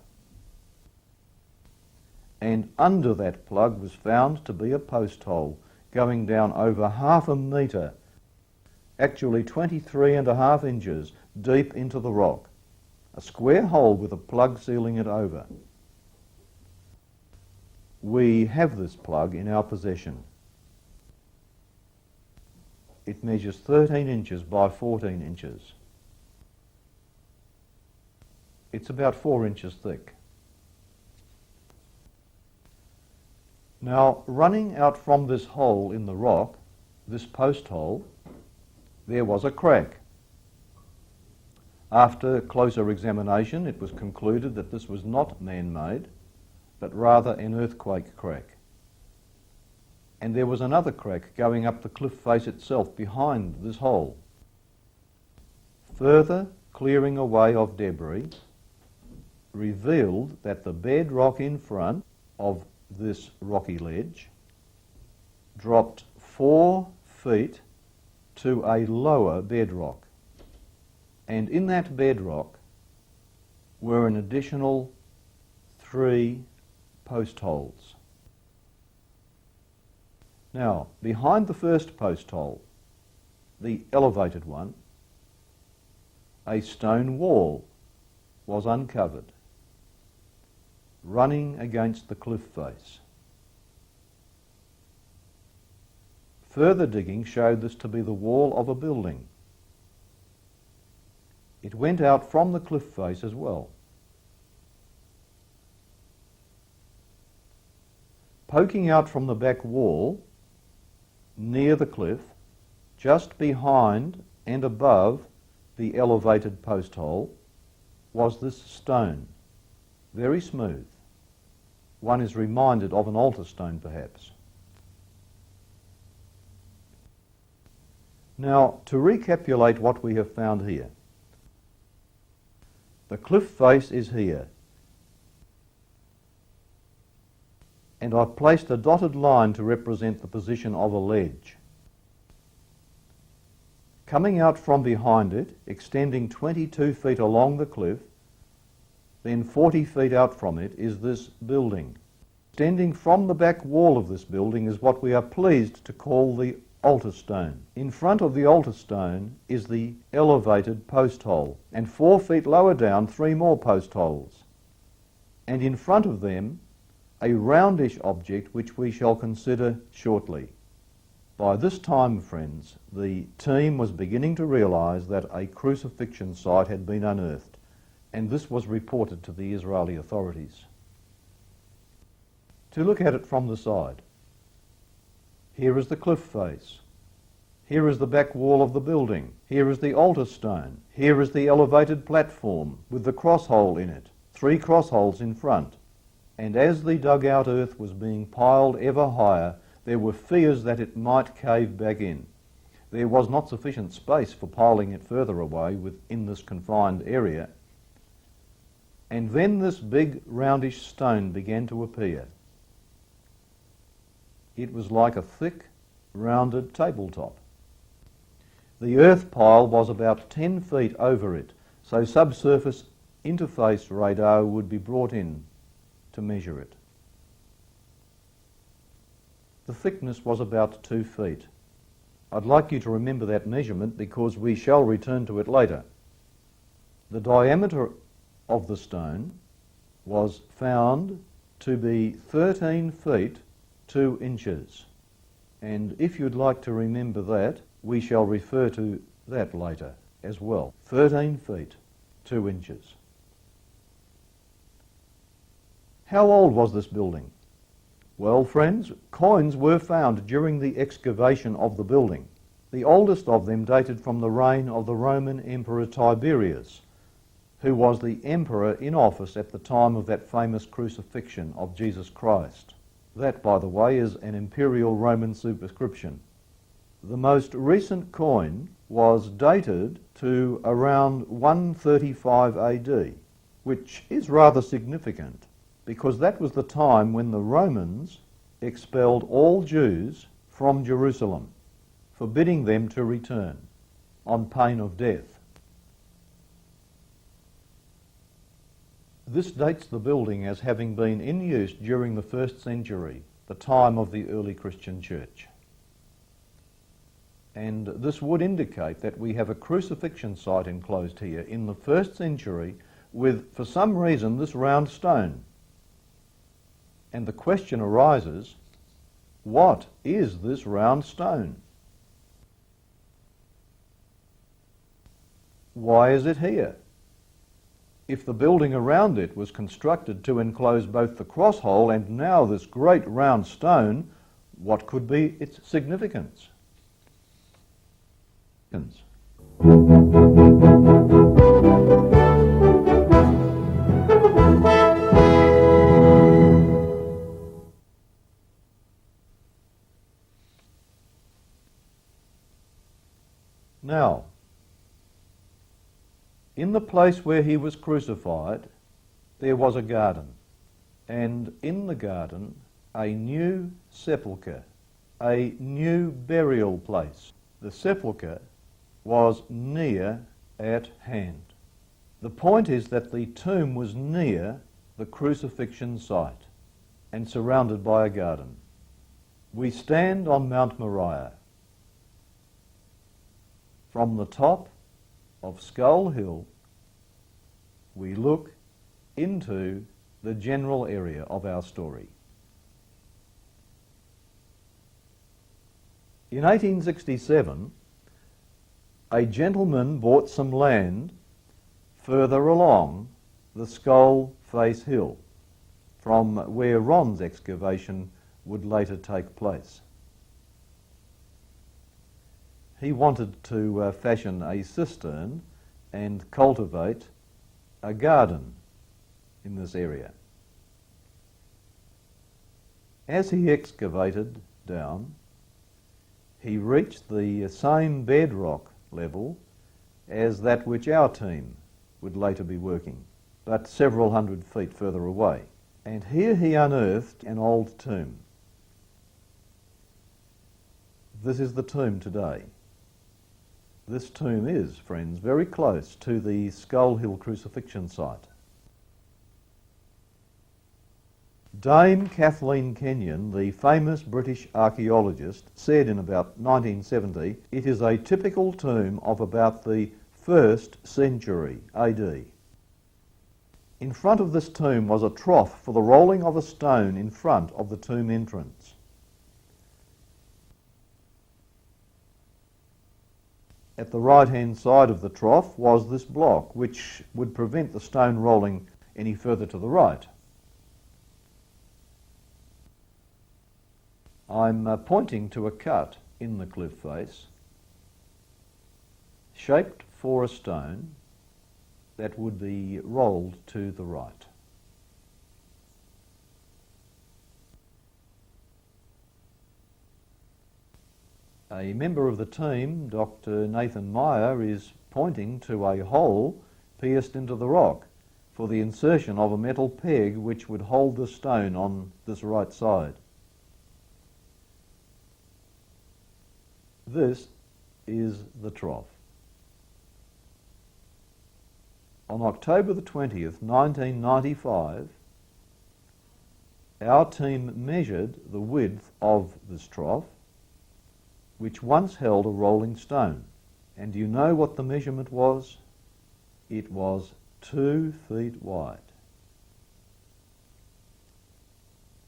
[SPEAKER 3] And under that plug was found to be a post hole going down over 1/2 metre, actually 23.5 inches deep into the rock. A square hole with a plug sealing it over. We have this plug in our possession. It measures 13 inches by 14 inches. It's about 4 inches thick. Now, running out from this hole in the rock, this post hole, there was a crack. After closer examination, it was concluded that this was not man-made, but rather an earthquake crack. And there was another crack going up the cliff face itself behind this hole. Further clearing away of debris revealed that the bedrock in front of this rocky ledge dropped 4 feet to a lower bedrock. And in that bedrock were an additional 3 post holes. Now, behind the first post hole, the elevated one, a stone wall was uncovered, running against the cliff face. Further digging showed this to be the wall of a building. It went out from the cliff face as well. Poking out from the back wall, near the cliff, just behind and above the elevated post hole, was this stone, very smooth. One is reminded of an altar stone, perhaps. Now, to recapitulate what we have found here. The cliff face is here. And I've placed a dotted line to represent the position of a ledge. Coming out from behind it, extending 22 feet along the cliff, then 40 feet out from it is this building. Extending from the back wall of this building is what we are pleased to call the altar stone. In front of the altar stone is the elevated post hole, and 4 feet lower down 3 more post holes. And in front of them a roundish object which we shall consider shortly. By this time, friends, the team was beginning to realise that a crucifixion site had been unearthed, and this was reported to the Israeli authorities. To look at it from the side, here is the cliff face, here is the back wall of the building, here is the altar stone, here is the elevated platform with the cross hole in it, 3 cross holes in front. And as the dug-out earth was being piled ever higher, there were fears that it might cave back in. There was not sufficient space for piling it further away within this confined area. And then this big roundish stone began to appear. It was like a thick, rounded tabletop. The earth pile was about 10 feet over it, so subsurface interface radar would be brought in to measure it. The thickness was about 2 feet. I'd like you to remember that measurement because we shall return to it later. The diameter of the stone was found to be 13 feet 2 inches. And if you'd like to remember that, we shall refer to that later as well. 13 feet 2 inches. How old was this building? Well, friends, coins were found during the excavation of the building. The oldest of them dated from the reign of the Roman Emperor Tiberius, who was the emperor in office at the time of that famous crucifixion of Jesus Christ. That, by the way, is an imperial Roman superscription. The most recent coin was dated to around 135 AD, which is rather significant, because that was the time when the Romans expelled all Jews from Jerusalem, forbidding them to return on pain of death. This dates the building as having been in use during the 1st century, the time of the early Christian church. And this would indicate that we have a crucifixion site enclosed here in the 1st century with, for some reason, this round stone. And the question arises, what is this round stone? Why is it here? If the building around it was constructed to enclose both the cross hole and now this great round stone, what could be its significance? Now, in the place where he was crucified, there was a garden, and in the garden a new sepulchre, a new burial place. The sepulchre was near at hand. The point is that the tomb was near the crucifixion site and surrounded by a garden. We stand on Mount Moriah. From the top of Skull Hill, we look into the general area of our story. In 1867, a gentleman bought some land further along the Skull Face Hill, from where Ron's excavation would later take place. He wanted to fashion a cistern and cultivate a garden in this area. As he excavated down, he reached the same bedrock level as that which our team would later be working, but several hundred feet further away. And here he unearthed an old tomb. This is the tomb today. This tomb is, friends, very close to the Skull Hill crucifixion site. Dame Kathleen Kenyon, the famous British archaeologist, said in about 1970, it is a typical tomb of about the 1st century AD. In front of this tomb was a trough for the rolling of a stone in front of the tomb entrance. At the right-hand side of the trough was this block, which would prevent the stone rolling any further to the right. I'm pointing to a cut in the cliff face, shaped for a stone that would be rolled to the right. A member of the team, Dr. Nathan Meyer, is pointing to a hole pierced into the rock for the insertion of a metal peg which would hold the stone on this right side. This is the trough. On October the 20th, 1995, our team measured the width of this trough, which once held a rolling stone. And do you know what the measurement was? It was 2 feet wide.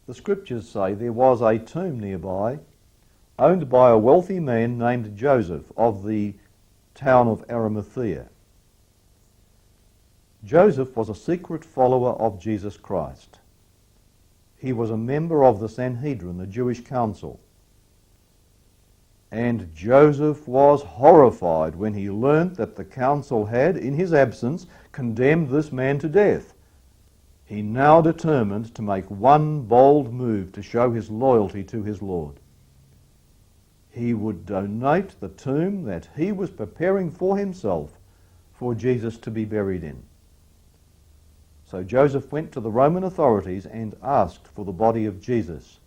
[SPEAKER 3] The scriptures say there was a tomb nearby, owned by a wealthy man named Joseph of the town of Arimathea. Joseph was a secret follower of Jesus Christ. He was a member of the Sanhedrin, the Jewish council. And Joseph was horrified when he learnt that the council had, in his absence, condemned this man to death. He now determined to make one bold move to show his loyalty to his Lord. He would donate the tomb that he was preparing for himself for Jesus to be buried in. So Joseph went to the Roman authorities and asked for the body of Jesus,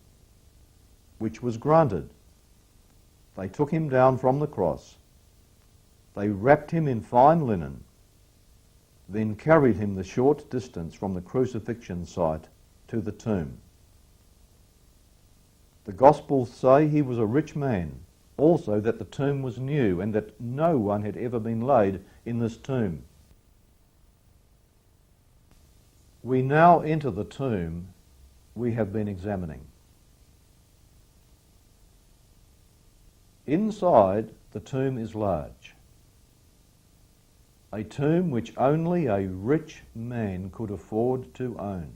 [SPEAKER 3] which was granted. They took him down from the cross. They wrapped him in fine linen, then carried him the short distance from the crucifixion site to the tomb. The Gospels say he was a rich man, also that the tomb was new and that no one had ever been laid in this tomb. We now enter the tomb we have been examining. Inside, the tomb is large, a tomb which only a rich man could afford to own.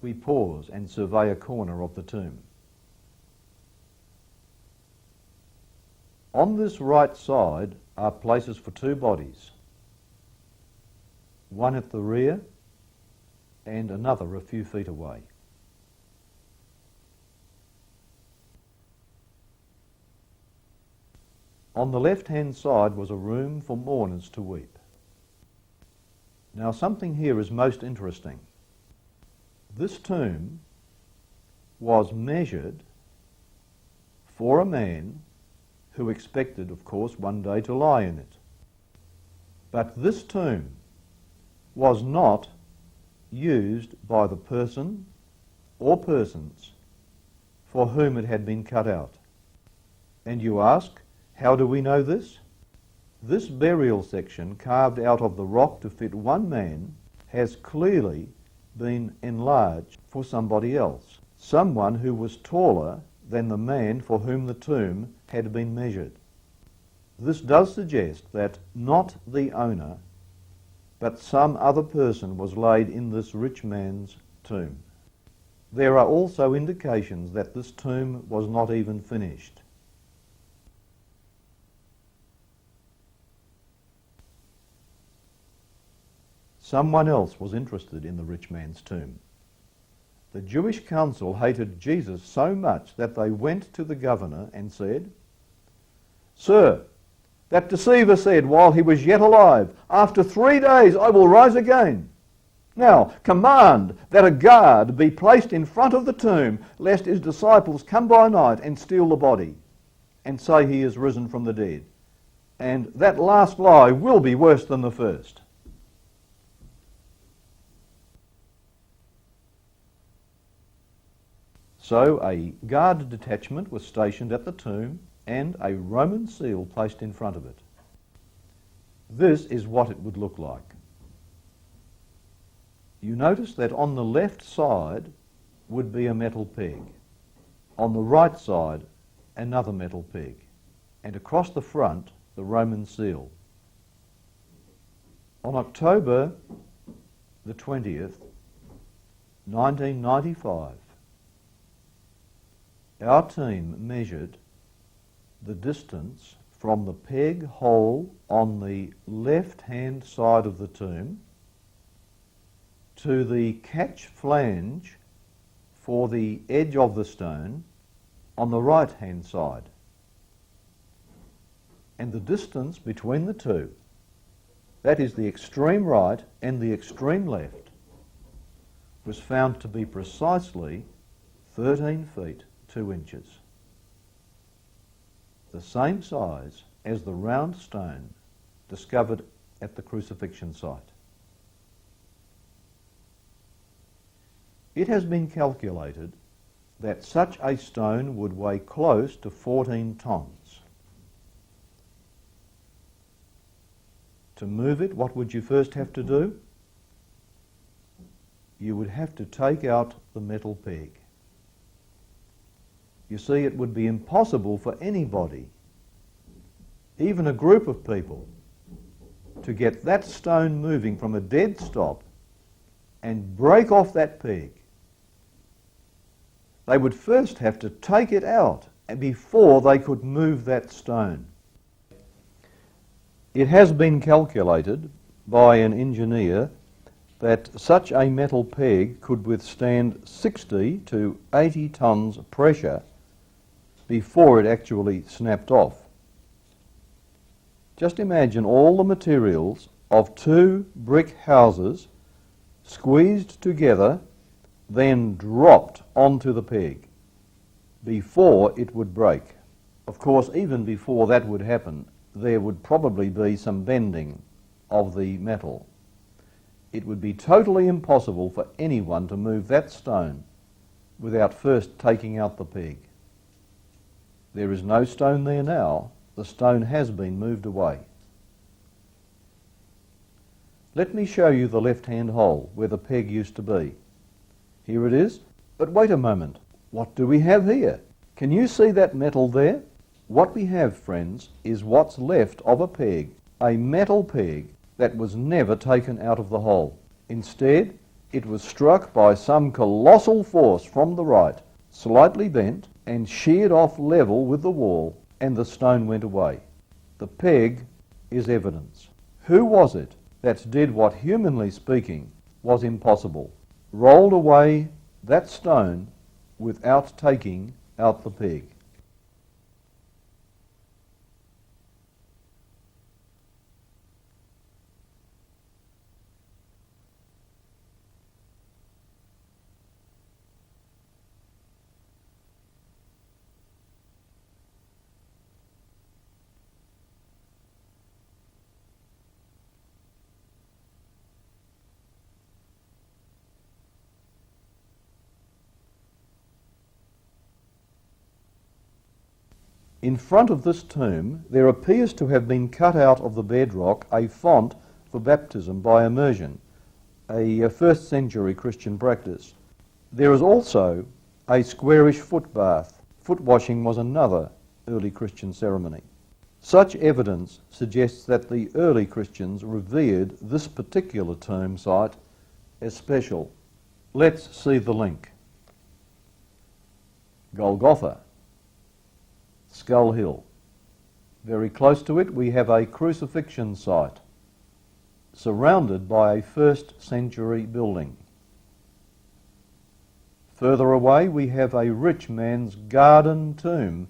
[SPEAKER 3] We pause and survey a corner of the tomb. On this right side are places for 2 bodies, one at the rear and another a few feet away. On the left-hand side was a room for mourners to weep. Now something here is most interesting. This tomb was measured for a man who expected, of course, one day to lie in it. But this tomb was not used by the person or persons for whom it had been cut out. And you ask, how do we know this? This burial section, carved out of the rock to fit one man, has clearly been enlarged for somebody else, someone who was taller than the man for whom the tomb had been measured. This does suggest that not the owner, but some other person was laid in this rich man's tomb. There are also indications that this tomb was not even finished. Someone else was interested in the rich man's tomb. The Jewish council hated Jesus so much that they went to the governor and said, "Sir, that deceiver said while he was yet alive, 'After 3 days I will rise again.' Now command that a guard be placed in front of the tomb, lest his disciples come by night and steal the body, and say he is risen from the dead. And that last lie will be worse than the first." So a guard detachment was stationed at the tomb and a Roman seal placed in front of it. This is what it would look like. You notice that on the left side would be a metal peg. On the right side, another metal peg. And across the front, the Roman seal. On October the 20th, 1995, our team measured the distance from the peg hole on the left-hand side of the tomb to the catch flange for the edge of the stone on the right-hand side. And the distance between the two, that is the extreme right and the extreme left, was found to be precisely 13 feet 2 inches. The same size as the round stone discovered at the crucifixion site. It has been calculated that such a stone would weigh close to 14 tons. To move it, what would you first have to do? You would have to take out the metal peg. You see, it would be impossible for anybody, even a group of people, to get that stone moving from a dead stop and break off that peg. They would first have to take it out before they could move that stone. It has been calculated by an engineer that such a metal peg could withstand 60 to 80 tons pressure before it actually snapped off. Just imagine all the materials of 2 brick houses squeezed together, then dropped onto the peg before it would break. Of course, even before that would happen, there would probably be some bending of the metal. It would be totally impossible for anyone to move that stone without first taking out the peg. There is no stone there now. The stone has been moved away. Let me show you the left-hand hole where the peg used to be. Here it is. But wait a moment. What do we have here? Can you see that metal there? What we have, friends, is what's left of a peg, a metal peg that was never taken out of the hole. Instead, it was struck by some colossal force from the right, slightly bent, and sheared off level with the wall, and the stone went away. The peg is evidence. Who was it that did what, humanly speaking, was impossible? Rolled away that stone without taking out the peg. In front of this tomb, there appears to have been cut out of the bedrock a font for baptism by immersion, a first century Christian practice. There is also a squarish foot bath. Foot washing was another early Christian ceremony. Such evidence suggests that the early Christians revered this particular tomb site as special. Let's see the link. Golgotha, Skull Hill. Very close to it we have a crucifixion site surrounded by a first century building. Further away we have a rich man's garden tomb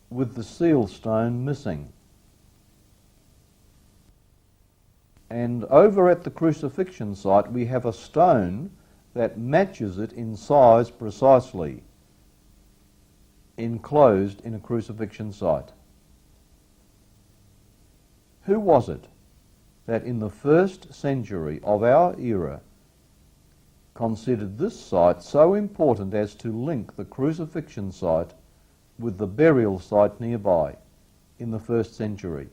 [SPEAKER 3] with the seal stone missing. And over at the crucifixion site we have a stone that matches it in size precisely, enclosed in a crucifixion site. Who was it that in the first century of our era considered this site so important as to link the crucifixion site with the burial site nearby in the 1st century,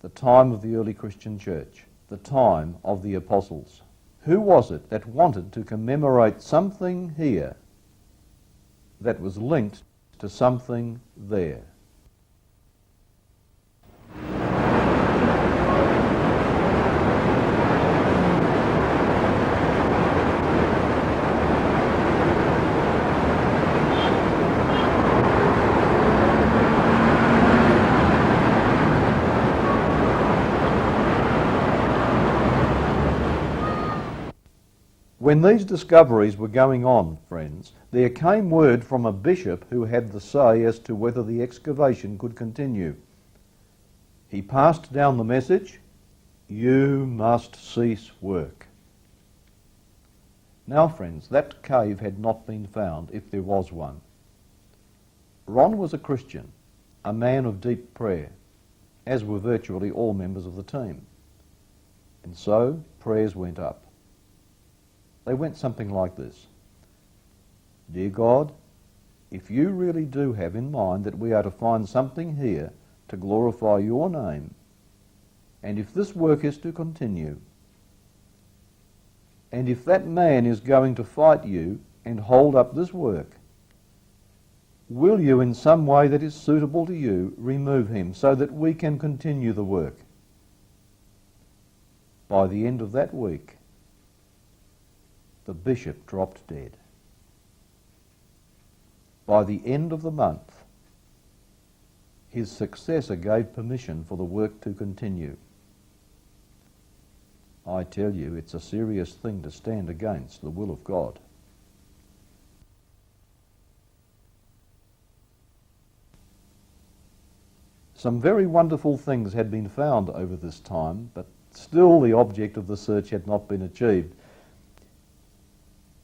[SPEAKER 3] the time of the early Christian church, the time of the apostles. Who was it that wanted to commemorate something here that was linked to something there? When these discoveries were going on, friends, there came word from a bishop who had the say as to whether the excavation could continue. He passed down the message, "You must cease work." Now, friends, that cave had not been found, if there was one. Ron was a Christian, a man of deep prayer, as were virtually all members of the team. And so prayers went up. They went something like this: Dear God, if you really do have in mind that we are to find something here to glorify your name, and if this work is to continue, and if that man is going to fight you and hold up this work, will you in some way that is suitable to you remove him so that we can continue the work? By the end of that week, the bishop dropped dead. By the end of the month, his successor gave permission for the work to continue. I tell you, it's a serious thing to stand against the will of God. Some very wonderful things had been found over this time, but still the object of the search had not been achieved.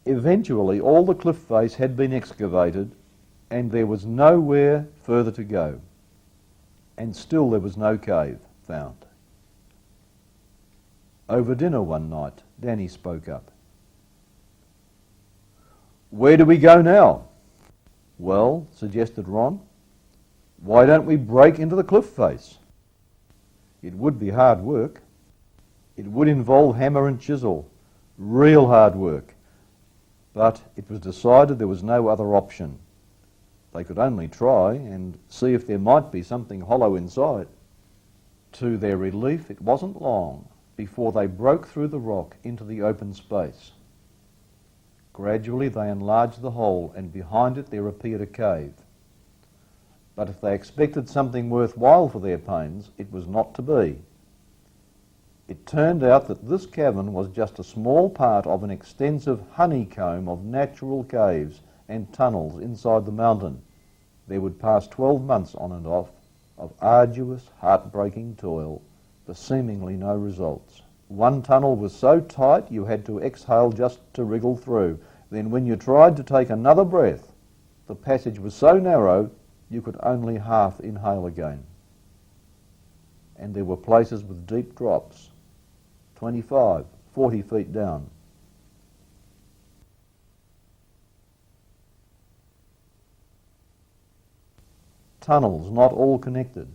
[SPEAKER 3] Eventually, all the cliff face had been excavated and there was nowhere further to go. And still there was no cave found. Over dinner one night, Danny spoke up. "Where do we go now?" "Well," suggested Ron, "why don't we break into the cliff face? It would be hard work. It would involve hammer and chisel, real hard work. But it was decided there was no other option. They could only try and see if there might be something hollow inside. To their relief, it wasn't long before they broke through the rock into the open space. Gradually they enlarged the hole, and behind it there appeared a cave. But if they expected something worthwhile for their pains, it was not to be. It turned out that this cavern was just a small part of an extensive honeycomb of natural caves and tunnels inside the mountain. There would pass 12 months on and off of arduous, heartbreaking toil for seemingly no results. One tunnel was so tight you had to exhale just to wriggle through. Then when you tried to take another breath, the passage was so narrow you could only half inhale again. And there were places with deep drops, 25, 40 feet down. Tunnels not all connected.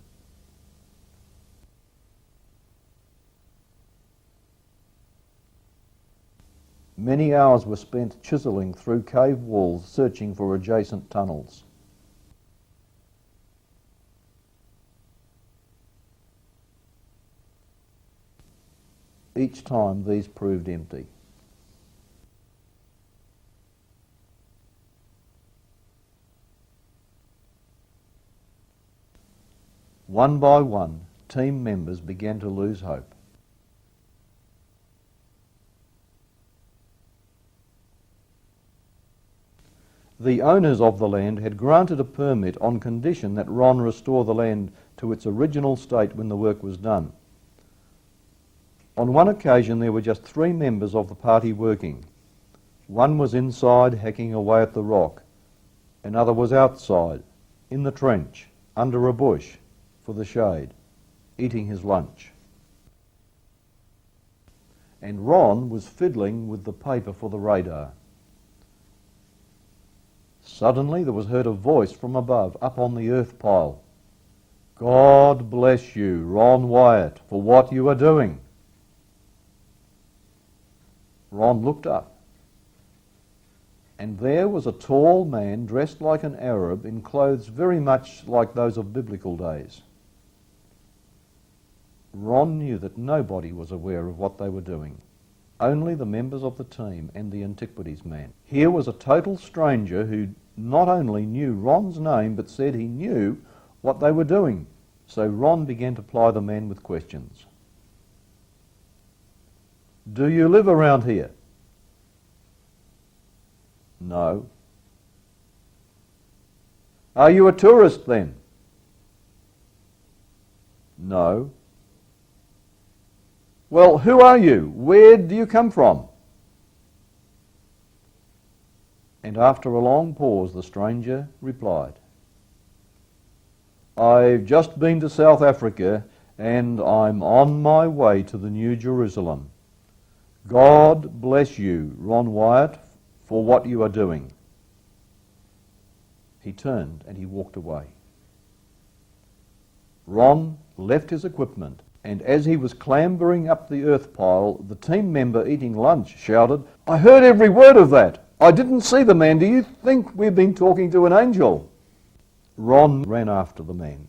[SPEAKER 3] Many hours were spent chiselling through cave walls, searching for adjacent tunnels. Each time these proved empty. One by one, team members began to lose hope. The owners of the land had granted a permit on condition that Ron restore the land to its original state when the work was done. On one occasion there were just 3 members of the party working. One was inside hacking away at the rock. Another was outside, in the trench, under a bush, for the shade, eating his lunch. And Ron was fiddling with the paper for the radar. Suddenly there was heard a voice from above, up on the earth pile. "God bless you, Ron Wyatt, for what you are doing." Ron looked up, and there was a tall man dressed like an Arab in clothes very much like those of biblical days. Ron knew that nobody was aware of what they were doing, only the members of the team and the antiquities man. Here was a total stranger who not only knew Ron's name but said he knew what they were doing. So Ron began to ply the man with questions. "Do you live around here?" "No." "Are you a tourist then?" "No." "Well, who are you? Where do you come from?" And after a long pause, the stranger replied, "I've just been to South Africa and I'm on my way to the New Jerusalem. God bless you, Ron Wyatt, for what you are doing." He turned and he walked away. Ron left his equipment, and as he was clambering up the earth pile, the team member eating lunch shouted, "I heard every word of that. I didn't see the man. Do you think we've been talking to an angel?" Ron ran after the man.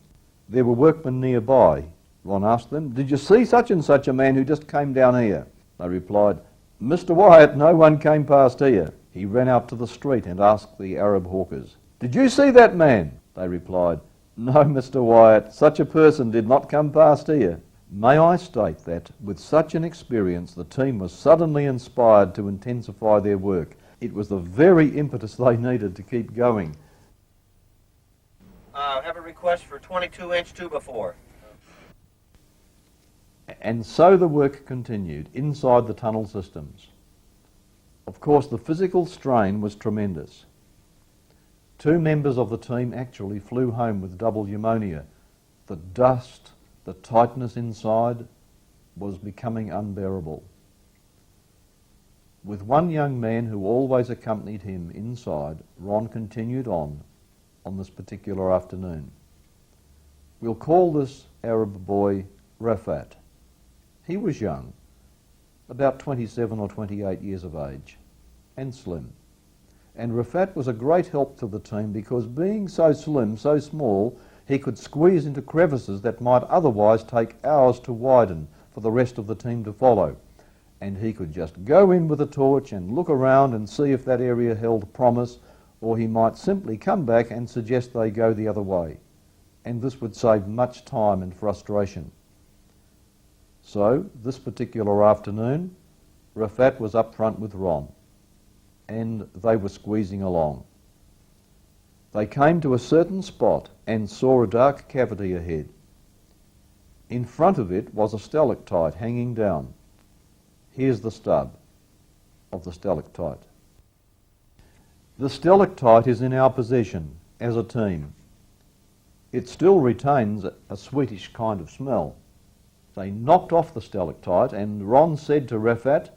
[SPEAKER 3] There were workmen nearby. Ron asked them, "Did you see such and such a man who just came down here?" They replied, "Mr. Wyatt, no one came past here." He ran out to the street and asked the Arab hawkers, "Did you see that man?" They replied, "No, Mr. Wyatt, such a person did not come past here." May I state that with such an experience, the team was suddenly inspired to intensify their work. It was the very impetus they needed to keep going.
[SPEAKER 4] Have a request for 22-inch 2x4.
[SPEAKER 3] And so the work continued inside the tunnel systems. Of course, the physical strain was tremendous. 2 members of the team actually flew home with double pneumonia. The dust, the tightness inside was becoming unbearable. With one young man who always accompanied him inside, Ron continued on this particular afternoon. We'll call this Arab boy Rafat. He was young, about 27 or 28 years of age, and slim. And Rafat was a great help to the team because being so slim, so small, he could squeeze into crevices that might otherwise take hours to widen for the rest of the team to follow. And he could just go in with a torch and look around and see if that area held promise, or he might simply come back and suggest they go the other way. And this would save much time and frustration. So, this particular afternoon, Rafat was up front with Ron, and they were squeezing along. They came to a certain spot and saw a dark cavity ahead. In front of it was a stalactite hanging down. Here's the stub of the stalactite. The stalactite is in our possession as a team. It still retains a sweetish kind of smell. They knocked off the stalactite and Ron said to Rafat,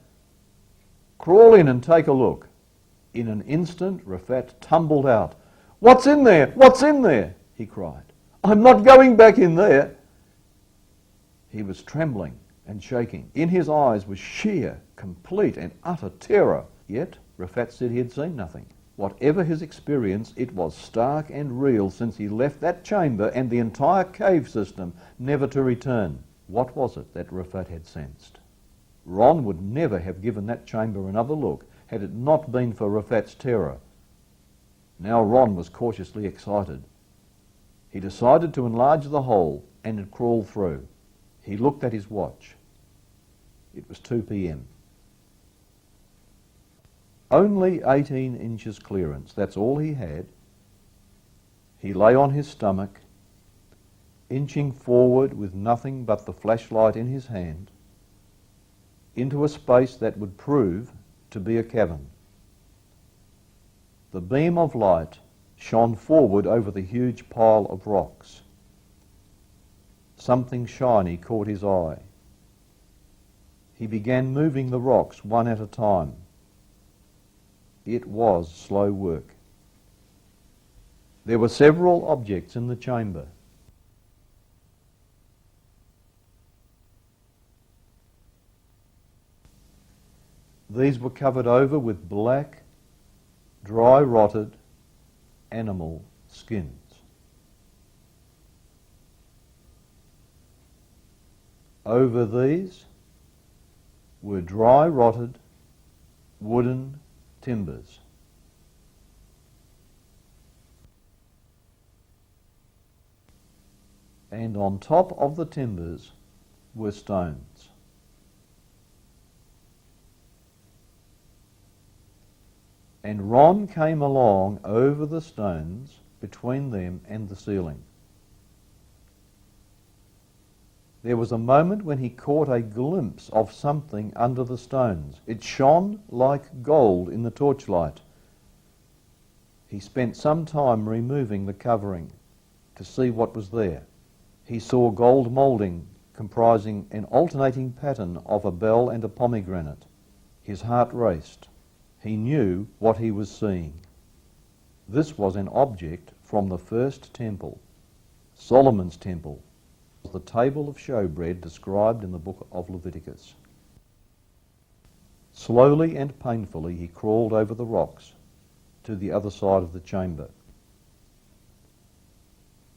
[SPEAKER 3] "Crawl in and take a look." In an instant, Rafat tumbled out. "What's in there? What's in there?" he cried. "I'm not going back in there." He was trembling and shaking. In his eyes was sheer, complete and utter terror. Yet Rafat said he had seen nothing. Whatever his experience, it was stark and real since he left that chamber and the entire cave system, never to return. What was it that Rafat had sensed? Ron would never have given that chamber another look had it not been for Rafat's terror. Now Ron was cautiously excited. He decided to enlarge the hole and had crawled through. He looked at his watch. It was 2 p.m. Only 18 inches clearance, that's all he had. He lay on his stomach, inching forward with nothing but the flashlight in his hand, into a space that would prove to be a cavern. The beam of light shone forward over the huge pile of rocks. Something shiny caught his eye. He began moving the rocks one at a time. It was slow work. There were several objects in the chamber. These were covered over with black, dry rotted animal skins. Over these were dry rotted wooden timbers. And on top of the timbers were stones. And Ron came along over the stones between them and the ceiling. There was a moment when he caught a glimpse of something under the stones. It shone like gold in the torchlight. He spent some time removing the covering to see what was there. He saw gold moulding comprising an alternating pattern of a bell and a pomegranate. His heart raced. He knew what he was seeing. This was an object from the first temple, Solomon's temple, the table of showbread described in the book of Leviticus. Slowly and painfully he crawled over the rocks to the other side of the chamber.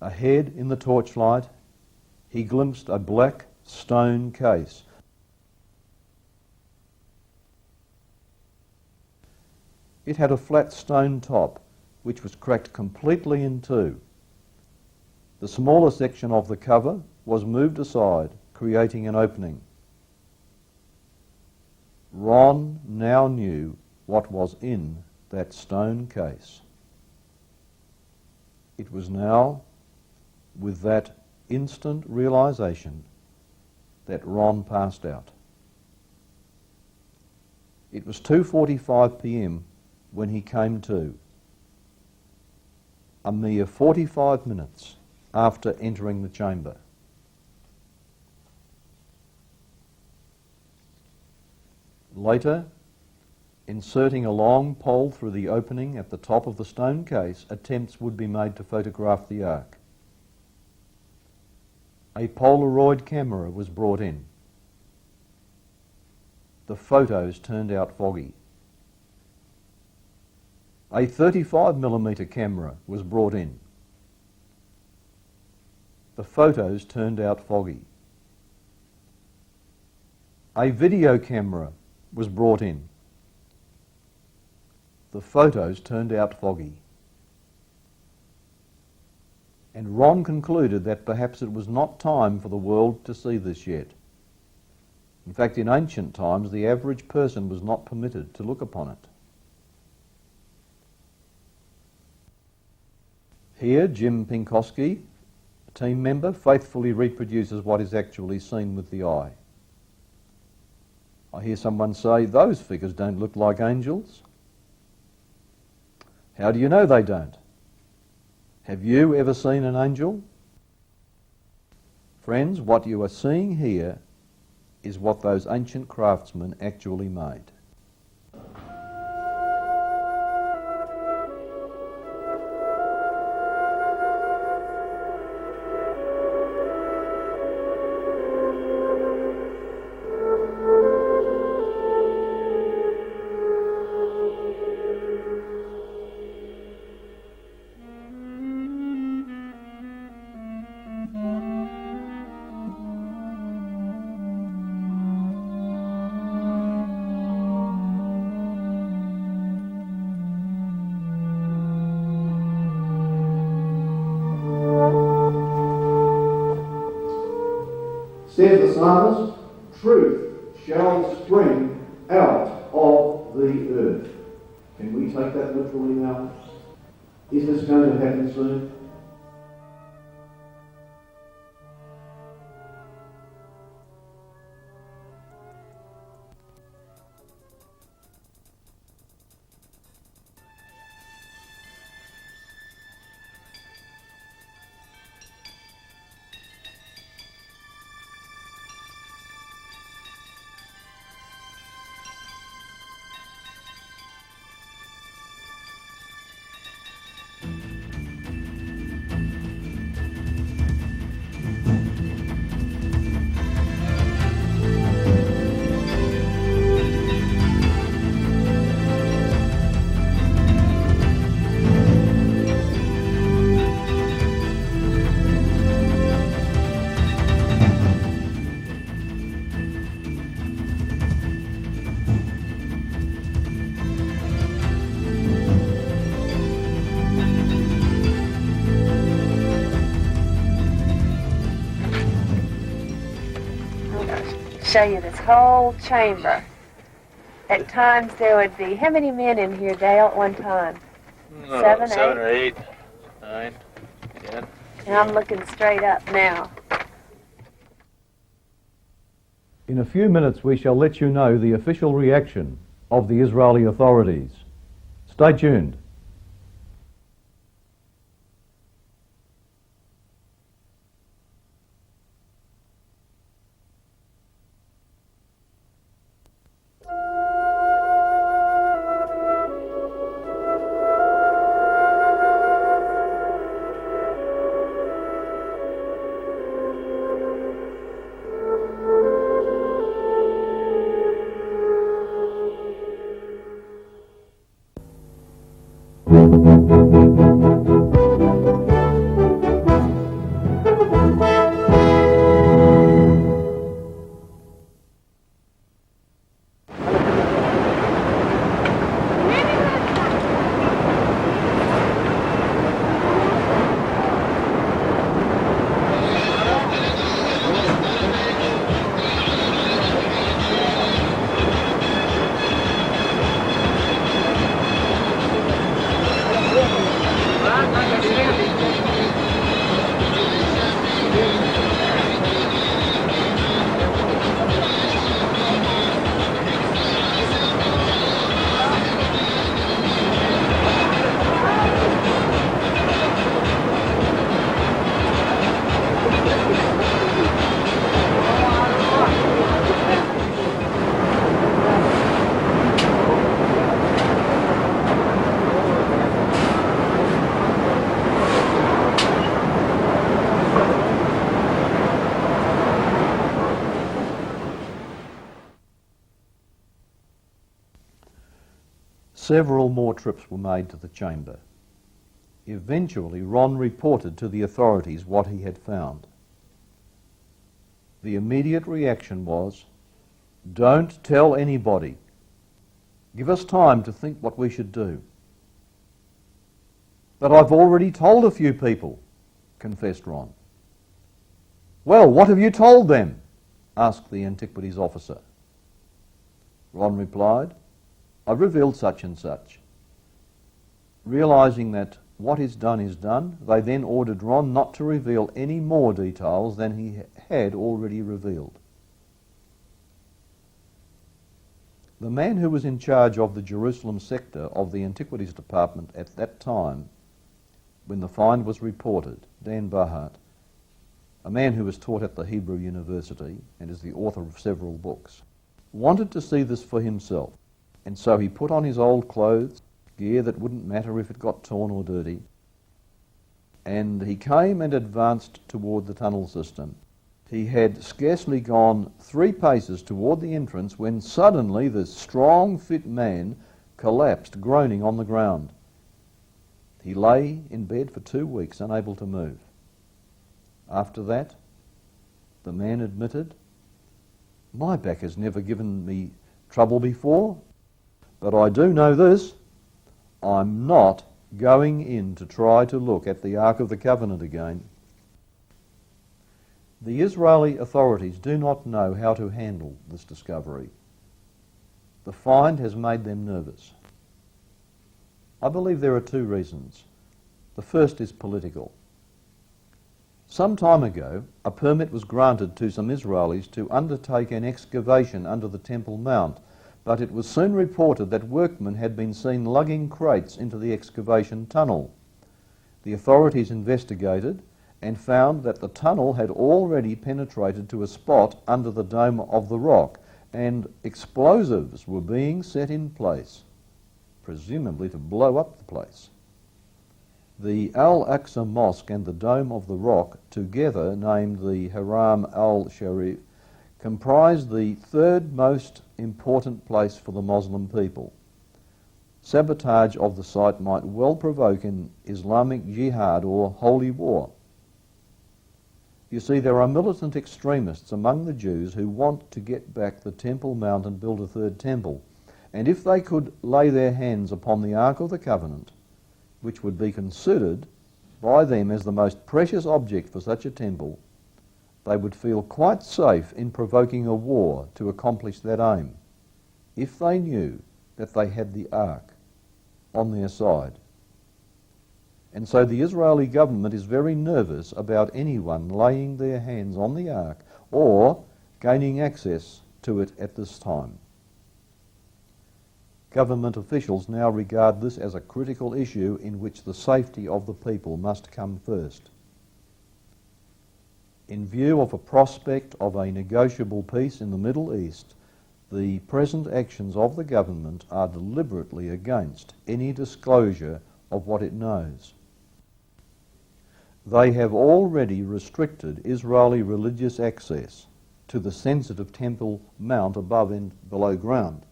[SPEAKER 3] Ahead in the torchlight he glimpsed a black stone case. It had a flat stone top which was cracked completely in two. The smaller section of the cover was moved aside, creating an opening. Ron now knew what was in that stone case. It was now with that instant realization that Ron passed out. It was 2:45 p.m. when he came to, a mere 45 minutes after entering the chamber. Later, inserting a long pole through the opening at the top of the stone case, attempts would be made to photograph the ark. A Polaroid camera was brought in. The photos turned out foggy. A 35mm camera was brought in. The photos turned out foggy. A video camera was brought in. The photos turned out foggy. And Ron concluded that perhaps it was not time for the world to see this yet. In fact, in ancient times, the average person was not permitted to look upon it. Here, Jim Pinkowski, a team member, faithfully reproduces what is actually seen with the eye. I hear someone say, those figures don't look like angels. How do you know they don't? Have you ever seen an angel? Friends, what you are seeing here is what those ancient craftsmen actually made.
[SPEAKER 5] Says the psalmist, truth shall spring out of the earth. Can we take that literally now? Is this going to happen soon?
[SPEAKER 6] show you this whole chamber. At times there would be, how many men in here, Dale, at one time? Seven,
[SPEAKER 7] Seven or eight, 9, 10.
[SPEAKER 6] And I'm looking straight up now.
[SPEAKER 3] In a few minutes we shall let you know the official reaction of the Israeli authorities. Stay tuned. Several more trips were made to the chamber. Eventually, Ron reported to the authorities what he had found. The immediate reaction was, "Don't tell anybody. Give us time to think what we should do." "But I've already told a few people," confessed Ron. "Well, what have you told them?" asked the antiquities officer. Ron replied, "I've revealed such and such." Realising that what is done, they then ordered Ron not to reveal any more details than he had already revealed. The man who was in charge of the Jerusalem sector of the Antiquities Department at that time, when the find was reported, Dan Bahart, a man who was taught at the Hebrew University and is the author of several books, wanted to see this for himself. And so he put on his old clothes, gear that wouldn't matter if it got torn or dirty, and he came and advanced toward the tunnel system. He had scarcely gone 3 paces toward the entrance when suddenly this strong, fit man collapsed, groaning on the ground. He lay in bed for 2 weeks, unable to move. After that, the man admitted, "My back has never given me trouble before. But I do know this, I'm not going in to try to look at the Ark of the Covenant again." The Israeli authorities do not know how to handle this discovery. The find has made them nervous. I believe there are 2 reasons. The first is political. Some time ago, a permit was granted to some Israelis to undertake an excavation under the Temple Mount, but it was soon reported that workmen had been seen lugging crates into the excavation tunnel. The authorities investigated and found that the tunnel had already penetrated to a spot under the Dome of the Rock, and explosives were being set in place, presumably to blow up the place. The Al-Aqsa Mosque and the Dome of the Rock, together named the Haram al-Sharif, comprise the 3rd most important place for the Muslim people. Sabotage of the site might well provoke an Islamic jihad or holy war. You see, there are militant extremists among the Jews who want to get back the Temple Mount and build a 3rd temple. And if they could lay their hands upon the Ark of the Covenant, which would be considered by them as the most precious object for such a temple, they would feel quite safe in provoking a war to accomplish that aim if they knew that they had the Ark on their side. And so the Israeli government is very nervous about anyone laying their hands on the Ark or gaining access to it at this time. Government officials now regard this as a critical issue in which the safety of the people must come first. In view of a prospect of a negotiable peace in the Middle East, the present actions of the government are deliberately against any disclosure of what it knows. They have already restricted Israeli religious access to the sensitive Temple Mount above and below ground.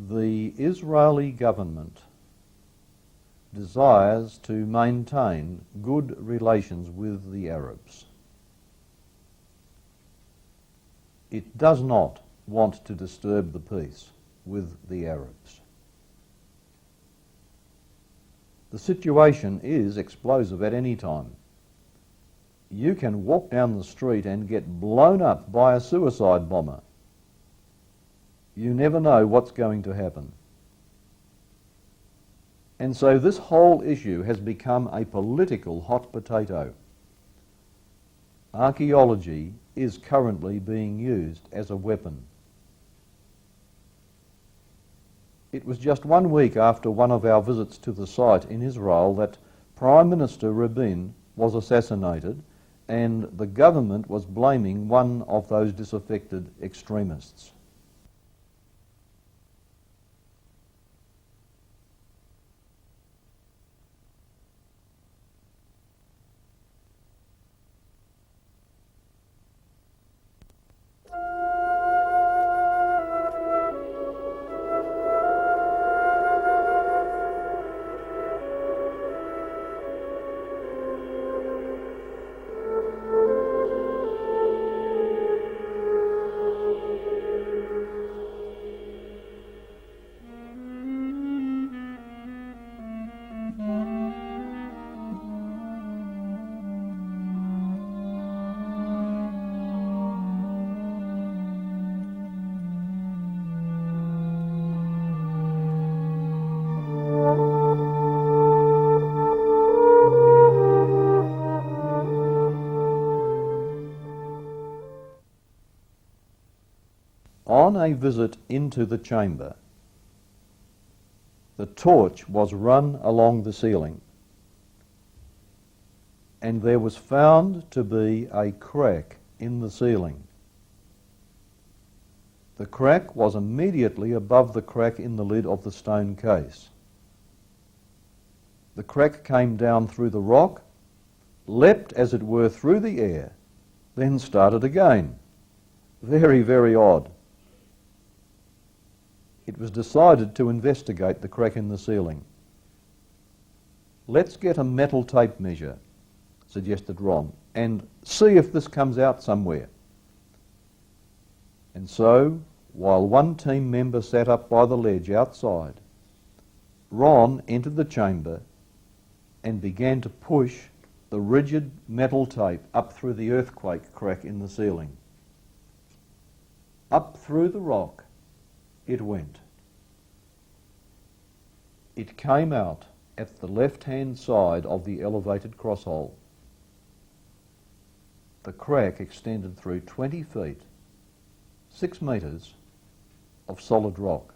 [SPEAKER 3] The Israeli government desires to maintain good relations with the Arabs. It does not want to disturb the peace with the Arabs. The situation is explosive at any time. You can walk down the street and get blown up by a suicide bomber. You never know what's going to happen. And so this whole issue has become a political hot potato. Archaeology is currently being used as a weapon. It was just 1 week after one of our visits to the site in Israel that Prime Minister Rabin was assassinated, and the government was blaming one of those disaffected extremists. On a visit into the chamber, the torch was run along the ceiling, and there was found to be a crack in the ceiling. The crack was immediately above the crack in the lid of the stone case. The crack came down through the rock, leapt as it were through the air, then started again. Very, very odd. It was decided to investigate the crack in the ceiling. Let's get a metal tape measure, suggested Ron, and see if this comes out somewhere. And so, while one team member sat up by the ledge outside, Ron entered the chamber and began to push the rigid metal tape up through the earthquake crack in the ceiling. Up through the rock it went. It came out at the left-hand side of the elevated crosshole. The crack extended through 20 feet, 6 metres of solid rock.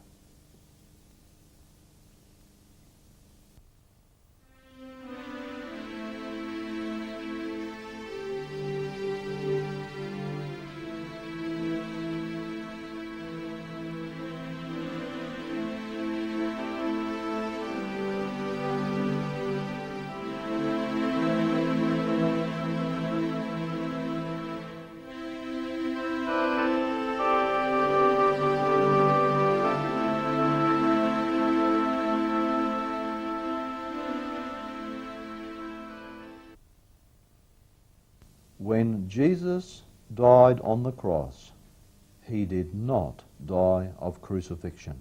[SPEAKER 3] When Jesus died on the cross, he did not die of crucifixion.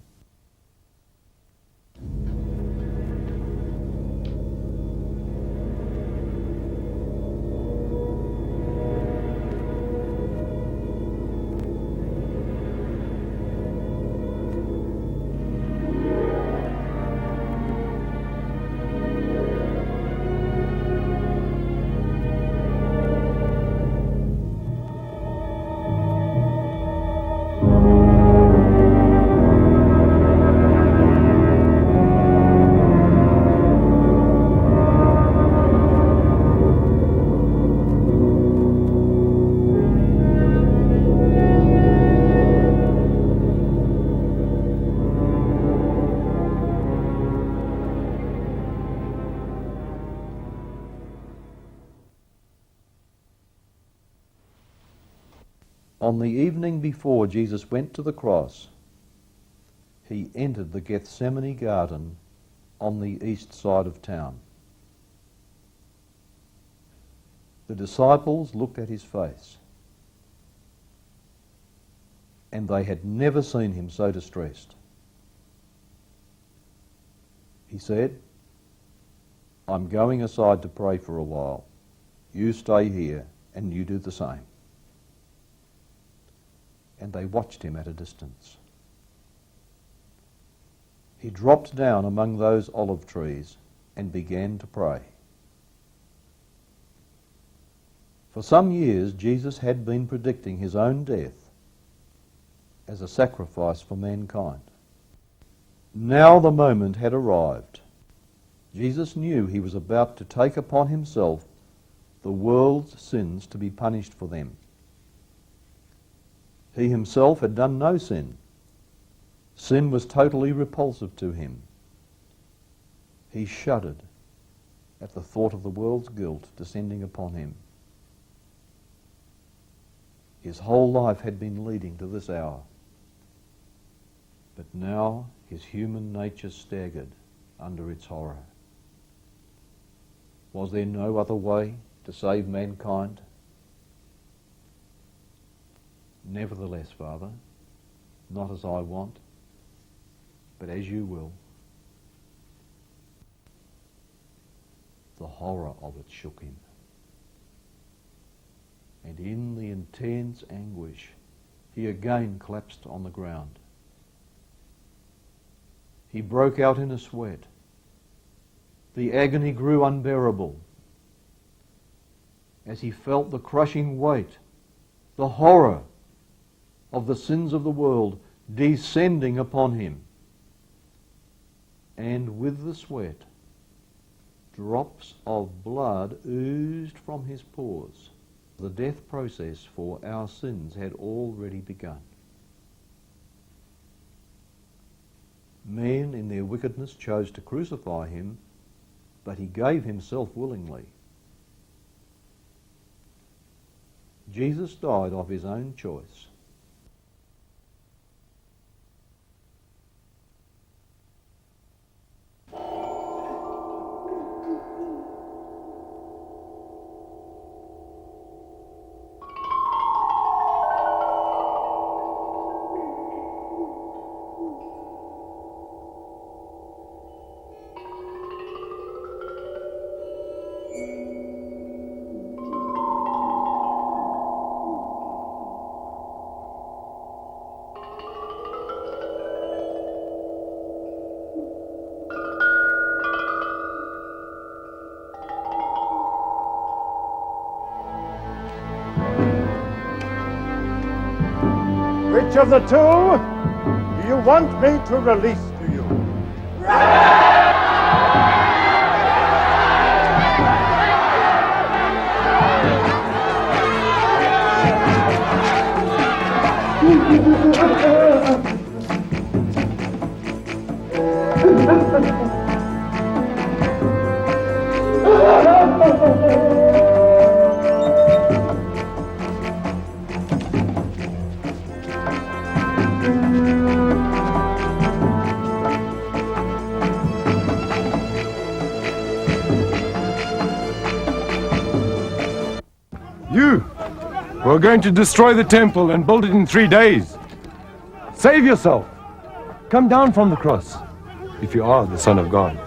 [SPEAKER 3] On the evening before Jesus went to the cross, he entered the Gethsemane garden on the east side of town. The disciples looked at his face, and they had never seen him so distressed. He said, "I'm going aside to pray for a while. You stay here and you do the same." And they watched him at a distance. He dropped down among those olive trees and began to pray. For some years, Jesus had been predicting his own death as a sacrifice for mankind. Now the moment had arrived. Jesus knew he was about to take upon himself the world's sins to be punished for them. He himself had done no sin. Sin was totally repulsive to him. He shuddered at the thought of the world's guilt descending upon him. His whole life had been leading to this hour. But now his human nature staggered under its horror. Was there no other way to save mankind? Nevertheless, Father, not as I want, but as you will. The horror of it shook him. And in the intense anguish, he again collapsed on the ground. He broke out in a sweat. The agony grew unbearable as he felt the crushing weight, the horror of the sins of the world descending upon him. And with the sweat, drops of blood oozed from his pores. The death process for our sins had already begun. Men in their wickedness chose to crucify him, but he gave himself willingly. Jesus died of his own choice.
[SPEAKER 8] Which of the two do you want me to release to you?
[SPEAKER 9] You were going to destroy the temple and build it in 3 days. Save yourself. Come down from the cross, if you are the Son of God.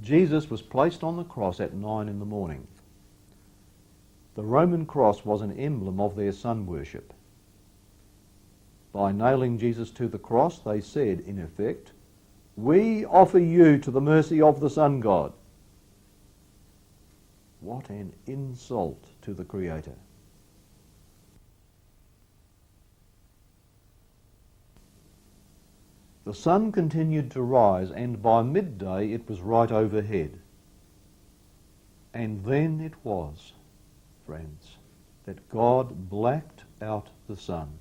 [SPEAKER 3] Jesus was placed on the cross at 9 in the morning. The Roman cross was an emblem of their sun worship. By nailing Jesus to the cross, they said, in effect, "We offer you to the mercy of the sun god." What an insult to the Creator. The sun continued to rise, and by midday it was right overhead. And then it was, friends, that God blacked out the sun.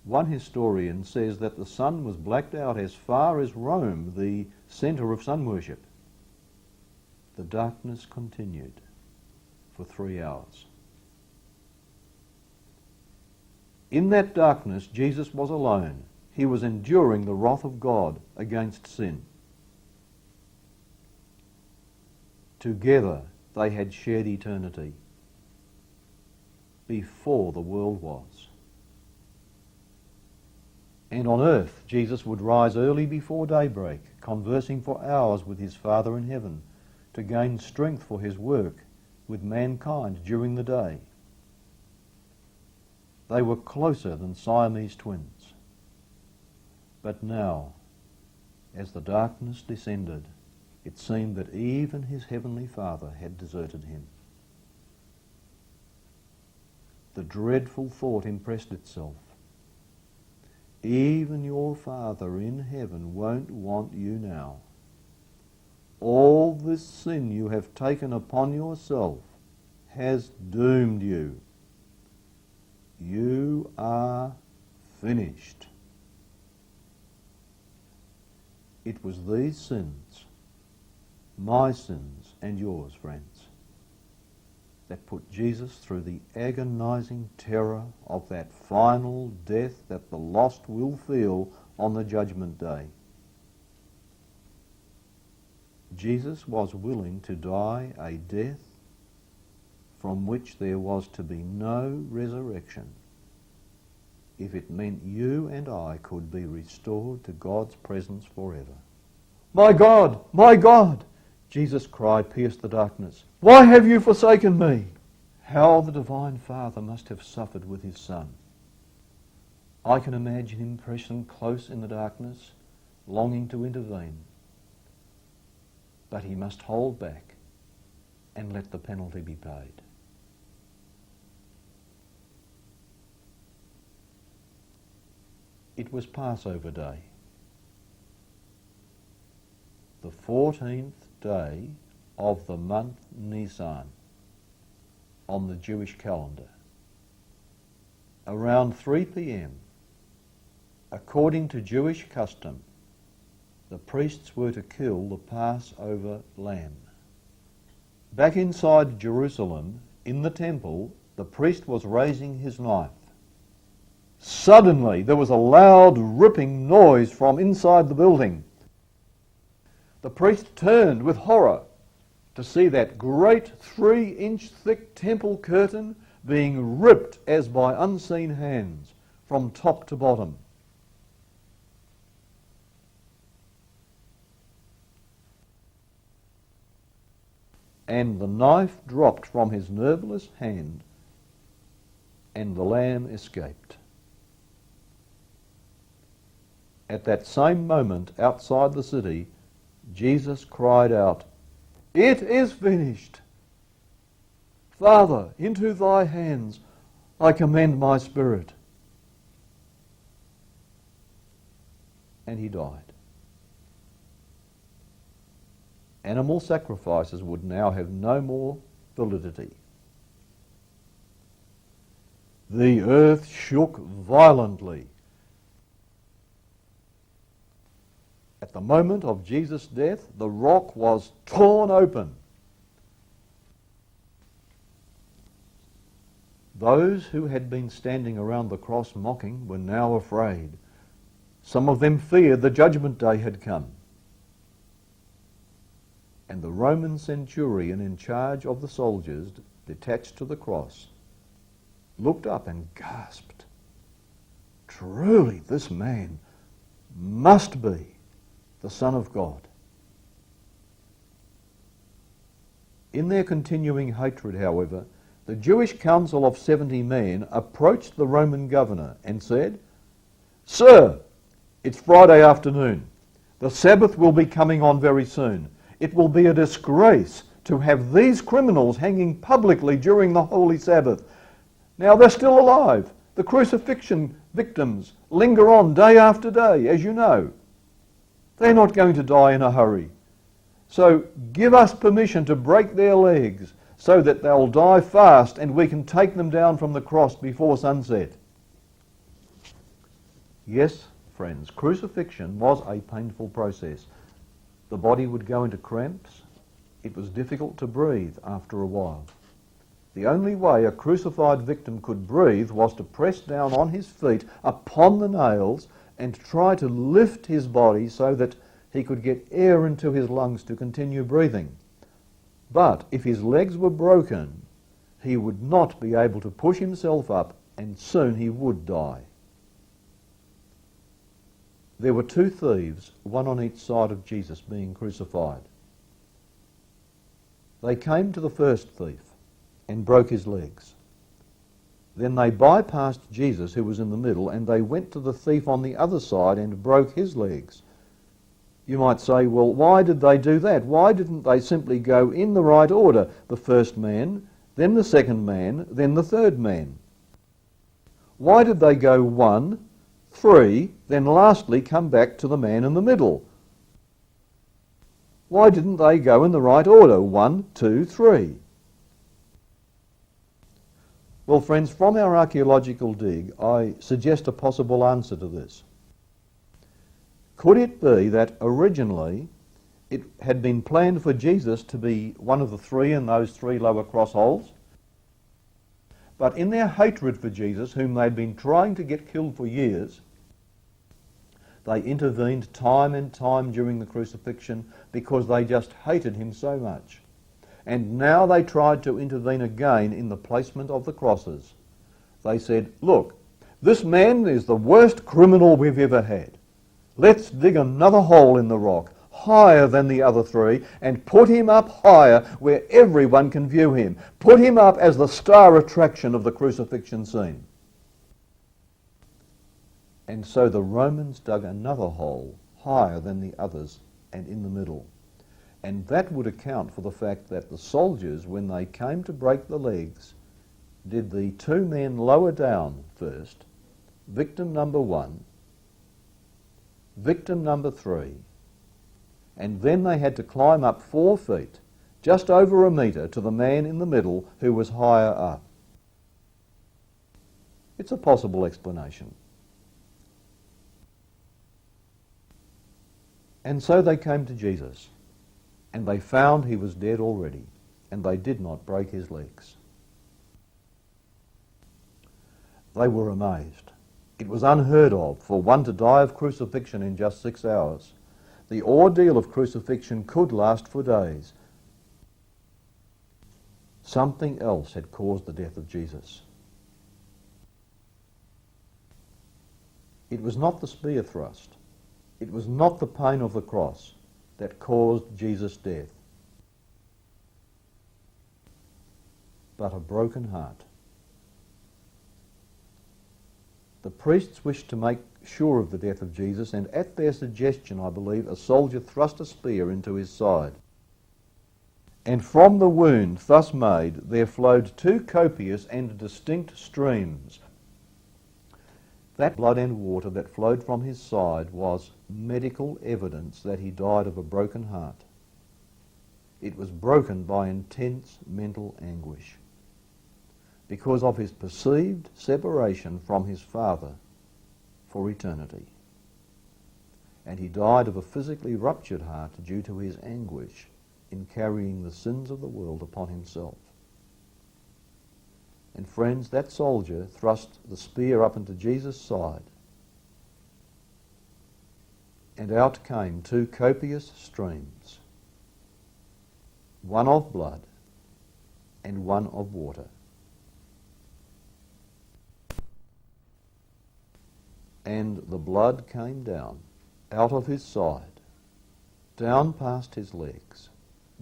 [SPEAKER 3] One historian says that the sun was blacked out as far as Rome, the centre of sun worship. The darkness continued for 3 hours. In that darkness, Jesus was alone. He was enduring the wrath of God against sin. Together they had shared eternity before the world was. And on earth, Jesus would rise early before daybreak, conversing for hours with his Father in heaven, to gain strength for his work with mankind during the day. They were closer than Siamese twins. But now, as the darkness descended, it seemed that even his heavenly Father had deserted him. The dreadful thought impressed itself. Even your Father in heaven won't want you now. All this sin you have taken upon yourself has doomed you. You are finished. It was these sins, my sins and yours, friends, that put Jesus through the agonizing terror of that final death that the lost will feel on the judgment day. Jesus was willing to die a death from which there was to be no resurrection, if it meant you and I could be restored to God's presence forever. My God, Jesus' cry pierced the darkness. Why have you forsaken me? How the Divine Father must have suffered with his Son. I can imagine him pressing close in the darkness, longing to intervene. But he must hold back and let the penalty be paid. It was Passover Day, the 14th day of the month Nisan on the Jewish calendar. Around 3 p.m., according to Jewish custom, the priests were to kill the Passover lamb. Back inside Jerusalem, in the temple, the priest was raising his knife. Suddenly, there was a loud ripping noise from inside the building. The priest turned with horror to see that great 3-inch thick temple curtain being ripped as by unseen hands from top to bottom. And the knife dropped from his nerveless hand, and the lamb escaped. At that same moment, outside the city, Jesus cried out, "It is finished! Father, into thy hands I commend my spirit." And he died. Animal sacrifices would now have no more validity. The earth shook violently. At the moment of Jesus' death, the rock was torn open. Those who had been standing around the cross mocking were now afraid. Some of them feared the judgment day had come. And the Roman centurion in charge of the soldiers detached to the cross looked up and gasped, "Truly, this man must be the Son of God." In their continuing hatred, however, the Jewish council of 70 men approached the Roman governor and said, "Sir, it's Friday afternoon. The Sabbath will be coming on very soon. It will be a disgrace to have these criminals hanging publicly during the Holy Sabbath. Now they're still alive. The crucifixion victims linger on day after day, as you know. They're not going to die in a hurry. So give us permission to break their legs so that they'll die fast and we can take them down from the cross before sunset." Yes, friends, crucifixion was a painful process. The body would go into cramps. It was difficult to breathe after a while. The only way a crucified victim could breathe was to press down on his feet upon the nails and try to lift his body so that he could get air into his lungs to continue breathing. But if his legs were broken, he would not be able to push himself up, and soon he would die. There were two thieves, one on each side of Jesus being crucified. They came to the first thief and broke his legs. Then they bypassed Jesus, who was in the middle, and they went to the thief on the other side and broke his legs. You might say, well, why did they do that? Why didn't they simply go in the right order? The first man, then the second man, then the third man. Why did they go 1, 3, then lastly come back to the man in the middle? Why didn't they go in the right order? 1, 2, 3. Well, friends, from our archaeological dig, I suggest a possible answer to this. Could it be that originally it had been planned for Jesus to be one of the three in those three lower cross holes? But in their hatred for Jesus, whom they'd been trying to get killed for years, they intervened time and time during the crucifixion because they just hated him so much. And now they tried to intervene again in the placement of the crosses. They said, look, this man is the worst criminal we've ever had. Let's dig another hole in the rock, higher than the other three, and put him up higher where everyone can view him. Put him up as the star attraction of the crucifixion scene. And so the Romans dug another hole, higher than the others and in the middle. And that would account for the fact that the soldiers, when they came to break the legs, did the two men lower down first, victim number 1, victim number 3, and then they had to climb up 4 feet, just over a metre, to the man in the middle who was higher up. It's a possible explanation. And so they came to Jesus, and they found he was dead already, and they did not break his legs. They were amazed. It was unheard of for one to die of crucifixion in just 6 hours. The ordeal of crucifixion could last for days. Something else had caused the death of Jesus. It was not the spear thrust. It was not the pain of the cross that caused Jesus' death, but a broken heart. The priests wished to make sure of the death of Jesus, and at their suggestion, I believe, a soldier thrust a spear into his side. And from the wound thus made there flowed 2 copious and distinct streams. That blood and water that flowed from his side was medical evidence that he died of a broken heart. It was broken by intense mental anguish because of his perceived separation from his Father for eternity. And he died of a physically ruptured heart due to his anguish in carrying the sins of the world upon himself. And friends, that soldier thrust the spear up into Jesus' side, and out came 2 copious streams, one of blood and one of water. And the blood came down out of his side, down past his legs,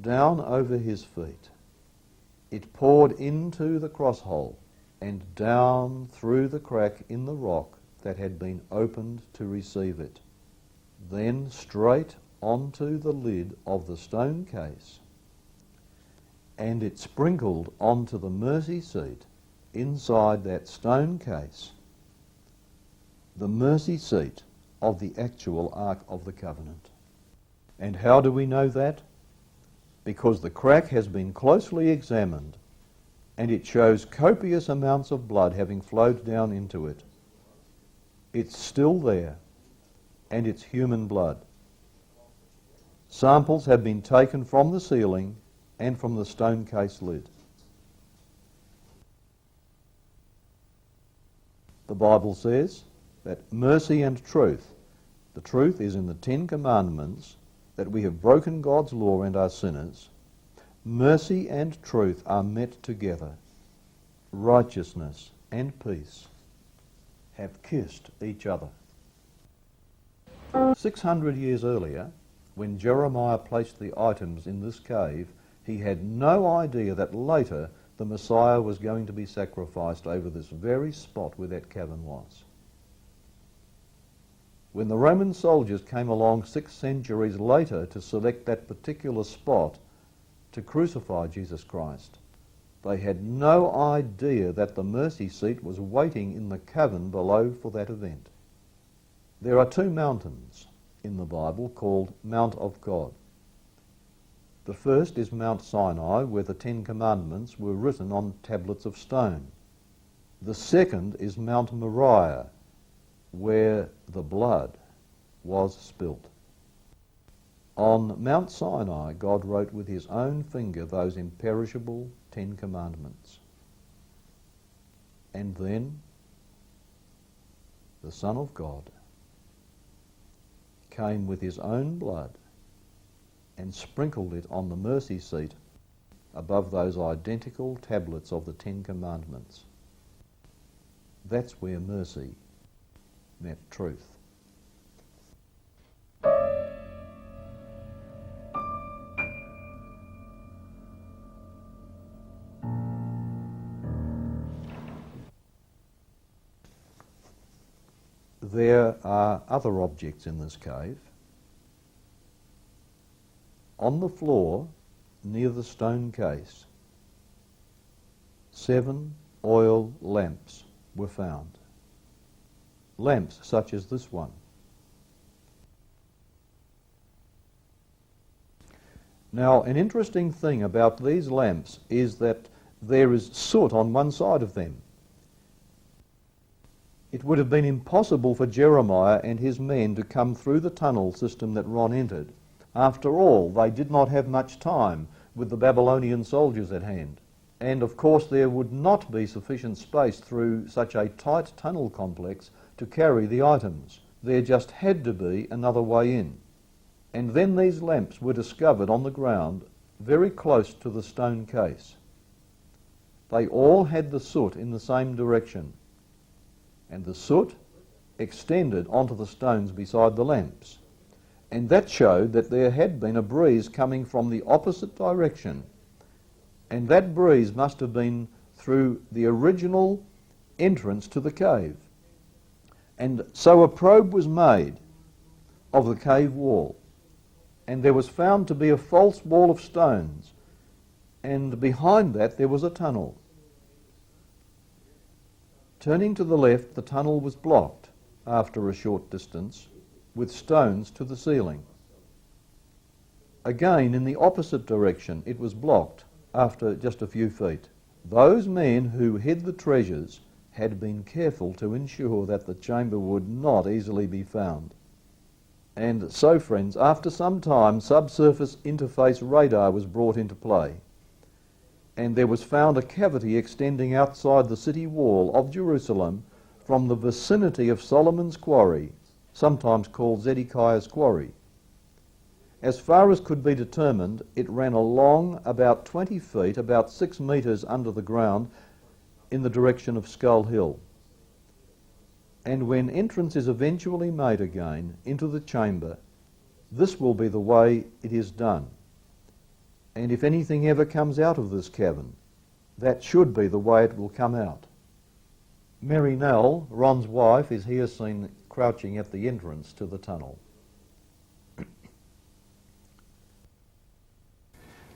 [SPEAKER 3] down over his feet. It poured into the cross hole and down through the crack in the rock that had been opened to receive it, then straight onto the lid of the stone case, and it sprinkled onto the mercy seat inside that stone case, the mercy seat of the actual Ark of the Covenant. And how do we know that? Because the crack has been closely examined, and it shows copious amounts of blood having flowed down into it. It's still there, and it's human blood. Samples have been taken from the ceiling and from the stone case lid. The Bible says that mercy and truth, the truth is in the Ten Commandments, that we have broken God's law and are sinners. Mercy and truth are met together. Righteousness and peace have kissed each other. 600 years earlier, when Jeremiah placed the items in this cave, he had no idea that later the Messiah was going to be sacrificed over this very spot where that cavern was. When the Roman soldiers came along 6 centuries later to select that particular spot to crucify Jesus Christ, they had no idea that the mercy seat was waiting in the cavern below for that event. There are 2 mountains in the Bible called Mount of God. The first is Mount Sinai, where the 10 Commandments were written on tablets of stone. The second is Mount Moriah, where the blood was spilt. On Mount Sinai, God wrote with his own finger those imperishable 10 Commandments. And then the Son of God came with his own blood and sprinkled it on the mercy seat above those identical tablets of the 10 Commandments. That's where mercy met truth. There are other objects in this cave. On the floor, near the stone case, 7 oil lamps were found. Lamps such as this one. Now, an interesting thing about these lamps is that there is soot on one side of them. It would have been impossible for Jeremiah and his men to come through the tunnel system that Ron entered. After all, they did not have much time with the Babylonian soldiers at hand. And of course there would not be sufficient space through such a tight tunnel complex to carry the items. There just had to be another way in. And then these lamps were discovered on the ground very close to the stone case. They all had the soot in the same direction, and the soot extended onto the stones beside the lamps. And that showed that there had been a breeze coming from the opposite direction. And that breeze must have been through the original entrance to the cave. And so a probe was made of the cave wall. And there was found to be a false wall of stones. And behind that there was a tunnel. Turning to the left, the tunnel was blocked after a short distance with stones to the ceiling. Again, in the opposite direction, it was blocked after just a few feet. Those men who hid the treasures had been careful to ensure that the chamber would not easily be found. And so, friends, after some time, subsurface interface radar was brought into play, and there was found a cavity extending outside the city wall of Jerusalem from the vicinity of Solomon's Quarry, sometimes called Zedekiah's Quarry. As far as could be determined, it ran along about 20 feet, about 6 metres under the ground, in the direction of Skull Hill. And when entrance is eventually made again into the chamber, this will be the way it is done. And if anything ever comes out of this cavern, that should be the way it will come out. Mary Nell, Ron's wife, is here seen crouching at the entrance to the tunnel.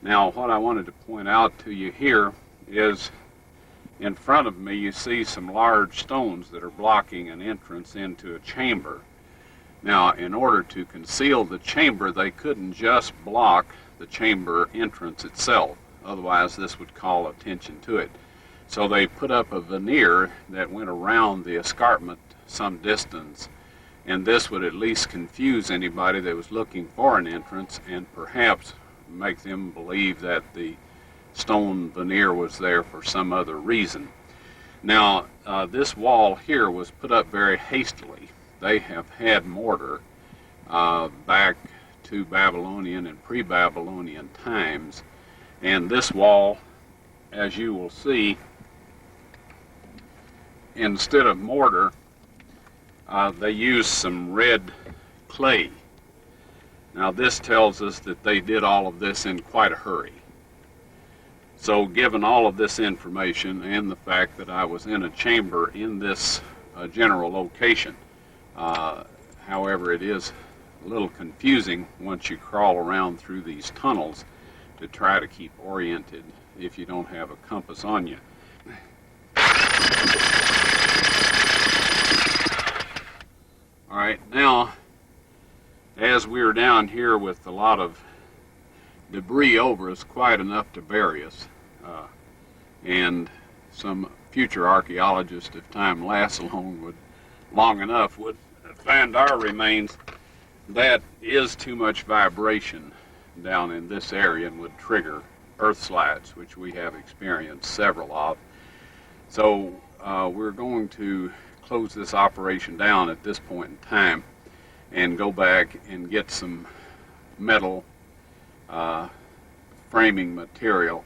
[SPEAKER 10] Now, what I wanted to point out to you here is in front of me you see some large stones that are blocking an entrance into a chamber. Now, in order to conceal the chamber, they couldn't just block the chamber entrance itself. Otherwise, this would call attention to it. So they put up a veneer that went around the escarpment some distance, and this would at least confuse anybody that was looking for an entrance and perhaps make them believe that the stone veneer was there for some other reason. Now, this wall here was put up very hastily. They have had mortar back to Babylonian and pre-Babylonian times, and this wall, as you will see, instead of mortar, they used some red clay. Now this tells us that they did all of this in quite a hurry. So given all of this information and the fact that I was in a chamber in this general location, however, it is a little confusing once you crawl around through these tunnels to try to keep oriented if you don't have a compass on you. All right, now, as we're down here with a lot of debris over us, quite enough to bury us, and some future archaeologist, if time lasts long enough, would find our remains, that is too much vibration down in this area and would trigger earth slides, which we have experienced several of. So we're going to close this operation down at this point in time and go back and get some metal framing material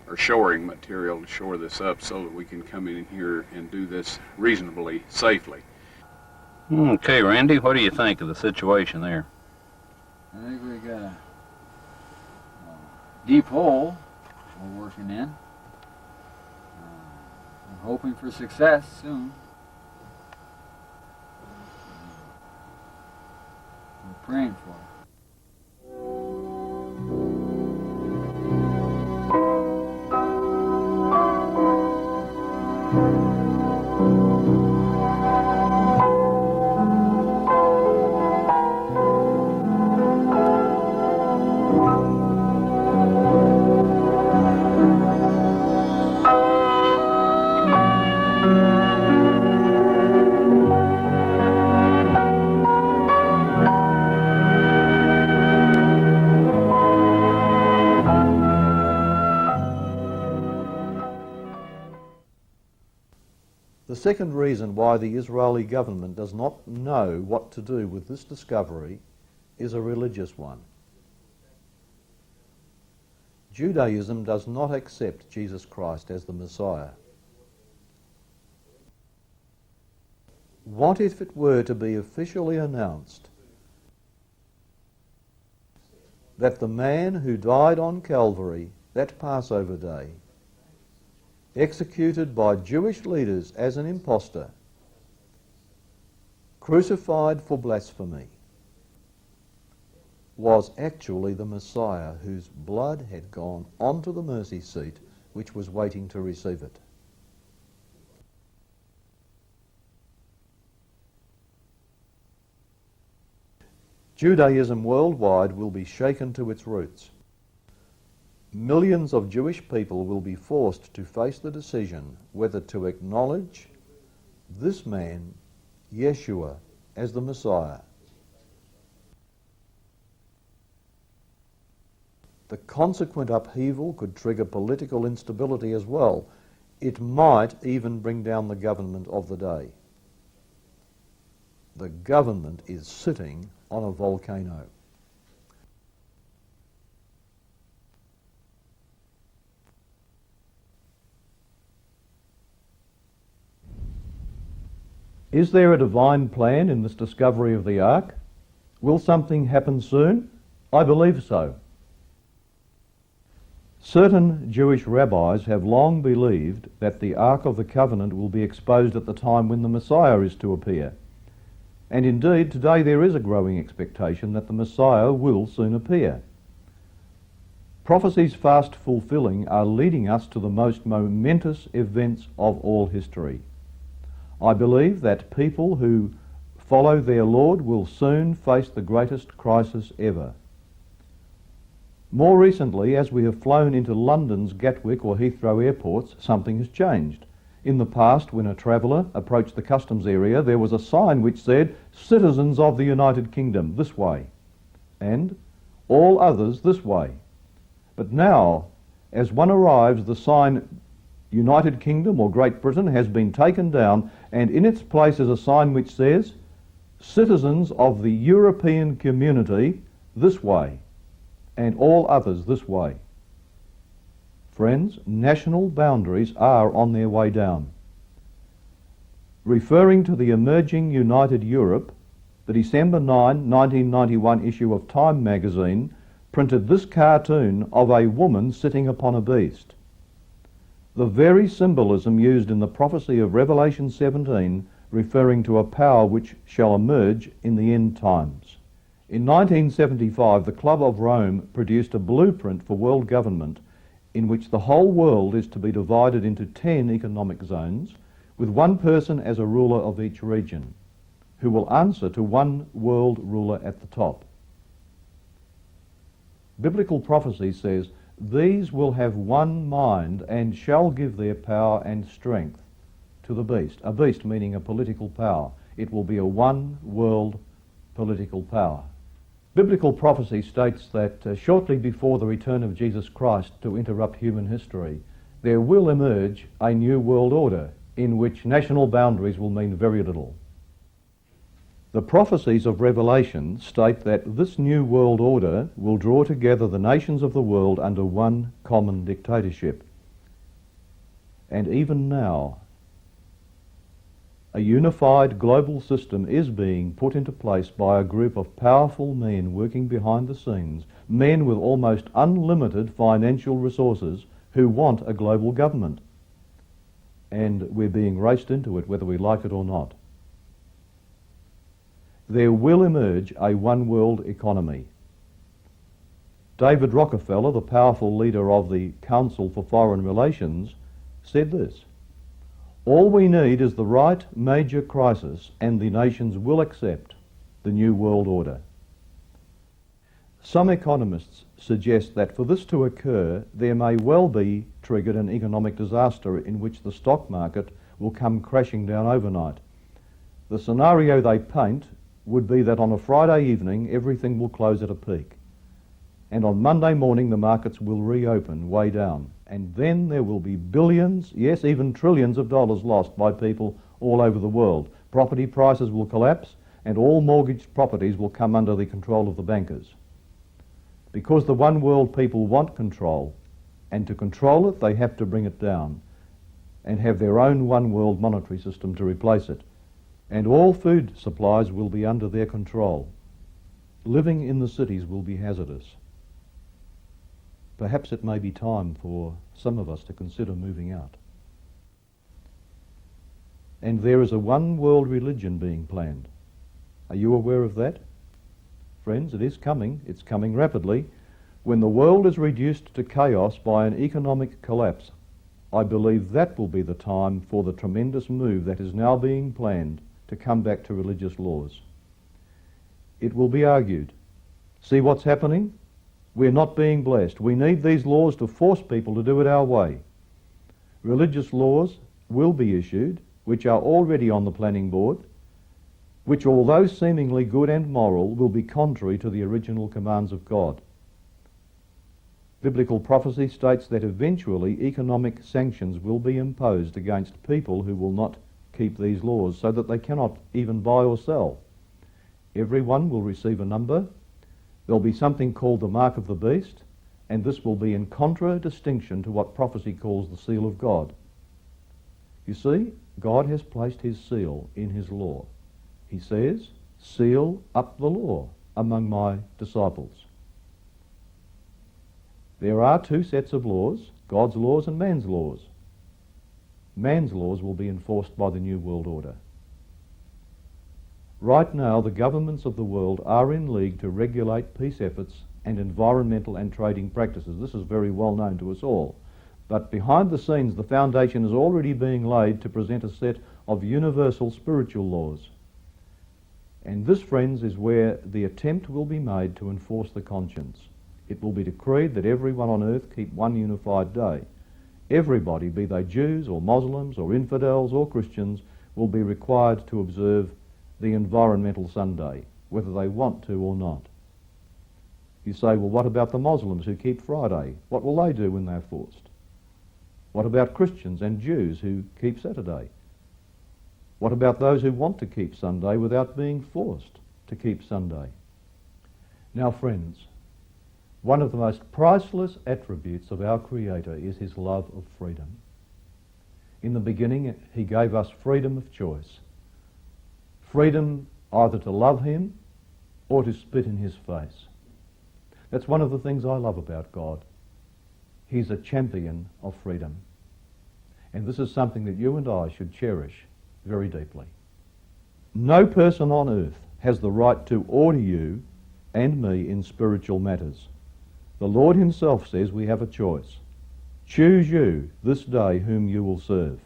[SPEAKER 10] or shoring material to shore this up so that we can come in here and do this reasonably safely.
[SPEAKER 7] Okay, Randy, what do you think of the situation there?
[SPEAKER 11] I think we got a deep hole we're working in. We're hoping for success soon. We're praying for it.
[SPEAKER 3] The second reason why the Israeli government does not know what to do with this discovery is a religious one. Judaism does not accept Jesus Christ as the Messiah. What if it were to be officially announced that the man who died on Calvary that Passover day, executed by Jewish leaders as an impostor, crucified for blasphemy, was actually the Messiah whose blood had gone onto the mercy seat which was waiting to receive it? Judaism worldwide will be shaken to its roots. Millions of Jewish people will be forced to face the decision whether to acknowledge this man, Yeshua, as the Messiah. The consequent upheaval could trigger political instability as well. It might even bring down the government of the day. The government is sitting on a volcano. Is there a divine plan in this discovery of the Ark? Will something happen soon? I believe so. Certain Jewish rabbis have long believed that the Ark of the Covenant will be exposed at the time when the Messiah is to appear. And indeed, today there is a growing expectation that the Messiah will soon appear. Prophecies fast fulfilling are leading us to the most momentous events of all history. I believe that people who follow their Lord will soon face the greatest crisis ever. More recently, as we have flown into London's Gatwick or Heathrow airports, something has changed. In the past, when a traveller approached the customs area, there was a sign which said, "Citizens of the United Kingdom, this way," and "All others, this way." But now, as one arrives, the sign, United Kingdom or Great Britain has been taken down, and in its place is a sign which says, citizens of the European community this way, and all others this way. Friends, national boundaries are on their way down. Referring to the emerging United Europe, the December 9, 1991 issue of Time magazine printed this cartoon of a woman sitting upon a beast. The very symbolism used in the prophecy of Revelation 17, referring to a power which shall emerge in the end times. In 1975, the Club of Rome produced a blueprint for world government in which the whole world is to be divided into 10 economic zones, with one person as a ruler of each region, who will answer to one world ruler at the top. Biblical prophecy says, these will have one mind and shall give their power and strength to the beast. A beast meaning a political power. It will be a one world political power. Biblical prophecy states that shortly before the return of Jesus Christ to interrupt human history, there will emerge a new world order in which national boundaries will mean very little. The prophecies of Revelation state that this new world order will draw together the nations of the world under one common dictatorship. And even now, a unified global system is being put into place by a group of powerful men working behind the scenes, men with almost unlimited financial resources who want a global government. And we're being raced into it whether we like it or not. There will emerge a one-world economy. David Rockefeller, the powerful leader of the Council for Foreign Relations, said this, all we need is the right major crisis and the nations will accept the new world order. Some economists suggest that for this to occur, there may well be triggered an economic disaster in which the stock market will come crashing down overnight. The scenario they paint would be that on a Friday evening everything will close at a peak, and on Monday morning the markets will reopen way down, and then there will be billions, yes even trillions of dollars lost by people all over the world. Property prices will collapse and all mortgaged properties will come under the control of the bankers. Because the one world people want control, and to control it they have to bring it down and have their own one world monetary system to replace it. And all food supplies will be under their control. Living in the cities will be hazardous. Perhaps it may be time for some of us to consider moving out. And there is a one world religion being planned. Are you aware of that? Friends, it is coming. It's coming rapidly. When the world is reduced to chaos by an economic collapse, I believe that will be the time for the tremendous move that is now being planned to come back to religious laws. It will be argued, see what's happening? We're not being blessed. We need these laws to force people to do it our way. Religious laws will be issued, which are already on the planning board, which although seemingly good and moral, will be contrary to the original commands of God. Biblical prophecy states that eventually economic sanctions will be imposed against people who will not keep these laws, so that they cannot even buy or sell. Everyone will receive a number. There'll be something called the mark of the beast, and this will be in contradistinction to what prophecy calls the seal of God. You see, God has placed his seal in his law. He says, seal up the law among my disciples. There are two sets of laws, God's laws and man's laws. Man's laws will be enforced by the New World Order. Right now, the governments of the world are in league to regulate peace efforts and environmental and trading practices. This is very well known to us all. But behind the scenes, the foundation is already being laid to present a set of universal spiritual laws. And this, friends, is where the attempt will be made to enforce the conscience. It will be decreed that everyone on earth keep one unified day. Everybody, be they Jews or Muslims or infidels or Christians, will be required to observe the Environmental Sunday, whether they want to or not. You say, well, what about the Muslims who keep Friday? What will they do when they're forced? What about Christians and Jews who keep Saturday? What about those who want to keep Sunday without being forced to keep Sunday? Now, friends, one of the most priceless attributes of our Creator is his love of freedom. In the beginning, he gave us freedom of choice. Freedom either to love him or to spit in his face. That's one of the things I love about God. He's a champion of freedom. And this is something that you and I should cherish very deeply. No person on earth has the right to order you and me in spiritual matters. The Lord himself says we have a choice. Choose you this day whom you will serve.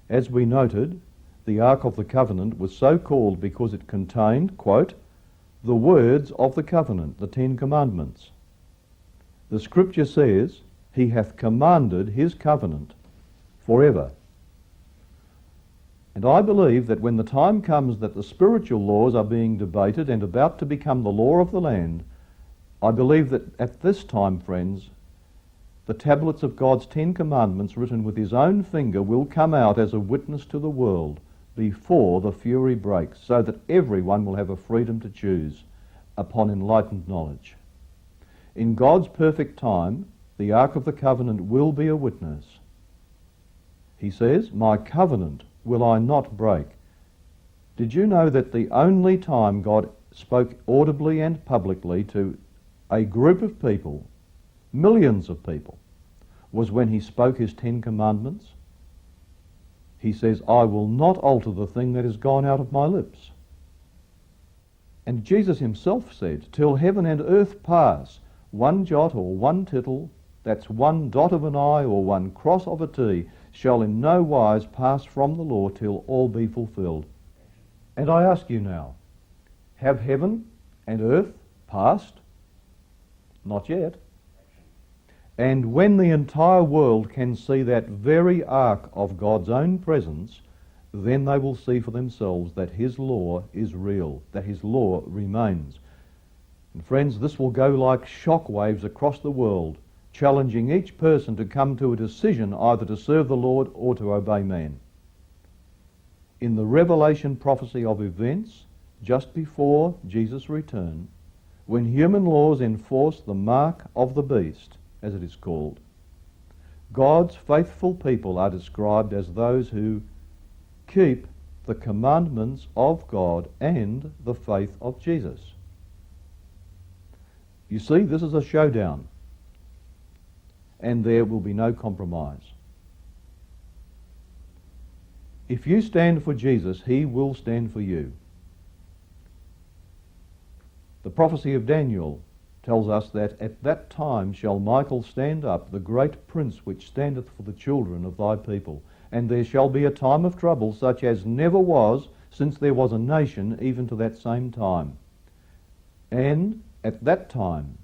[SPEAKER 3] As we noted, the Ark of the Covenant was so called because it contained, quote, the words of the covenant, the Ten Commandments. The Scripture says, he hath commanded his covenant forever. And I believe that when the time comes that the spiritual laws are being debated and about to become the law of the land, I believe that at this time, friends, the tablets of God's Ten Commandments written with his own finger will come out as a witness to the world before the fury breaks, so that everyone will have a freedom to choose upon enlightened knowledge. In God's perfect time, the Ark of the Covenant will be a witness. He says, my covenant will I not break. Did you know that the only time God spoke audibly and publicly to a group of people, millions of people, was when he spoke his Ten Commandments? He says, I will not alter the thing that has gone out of my lips. And Jesus himself said, till heaven and earth pass, one jot or one tittle, that's one dot of an I or one cross of a T, shall in no wise pass from the law till all be fulfilled. And I ask you now, have heaven and earth passed? Not yet. And when the entire world can see that very ark of God's own presence, then they will see for themselves that his law is real, that his law remains. And friends, this will go like shock waves across the world, challenging each person to come to a decision either to serve the Lord or to obey man. In the Revelation prophecy of events, just before Jesus' return, when human laws enforce the mark of the beast, as it is called, God's faithful people are described as those who keep the commandments of God and the faith of Jesus. You see, this is a showdown, and there will be no compromise. If you stand for Jesus, he will stand for you. The prophecy of Daniel tells us that at that time shall Michael stand up, the great prince which standeth for the children of thy people. And there shall be a time of trouble such as never was since there was a nation even to that same time. And at that time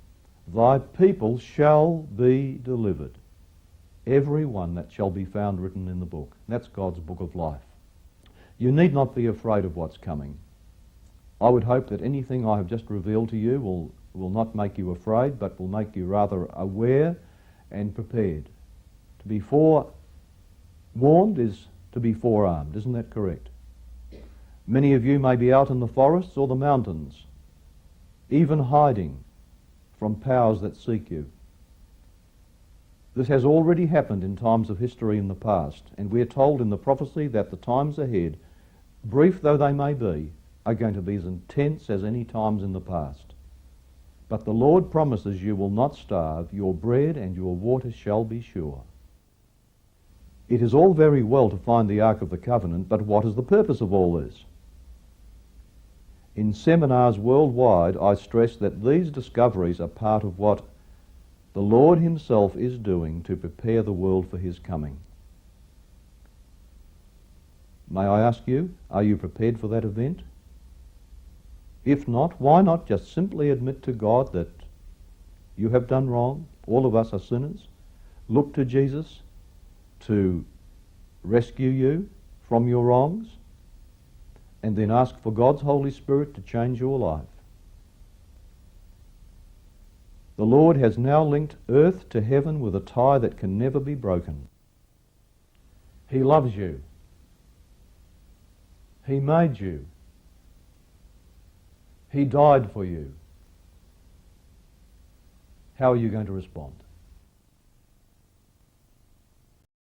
[SPEAKER 3] thy people shall be delivered, every one that shall be found written in the book. That's God's book of life. You need not be afraid of what's coming. I would hope that anything I have just revealed to you will not make you afraid, but will make you rather aware and prepared. To be forewarned is to be forearmed, isn't that correct? Many of you may be out in the forests or the mountains, even hiding from powers that seek you. This has already happened in times of history in the past, and we are told in the prophecy that the times ahead, brief though they may be, are going to be as intense as any times in the past. But the Lord promises you will not starve, your bread and your water shall be sure. It is all very well to find the Ark of the Covenant, but what is the purpose of all this? In seminars worldwide, I stress that these discoveries are part of what the Lord himself is doing to prepare the world for his coming. May I ask you, are you prepared for that event? If not, why not just simply admit to God that you have done wrong? All of us are sinners. Look to Jesus to rescue you from your wrongs, and then ask for God's Holy Spirit to change your life. The Lord has now linked earth to heaven with a tie that can never be broken. He loves you. He made you. He died for you. How are you going to respond?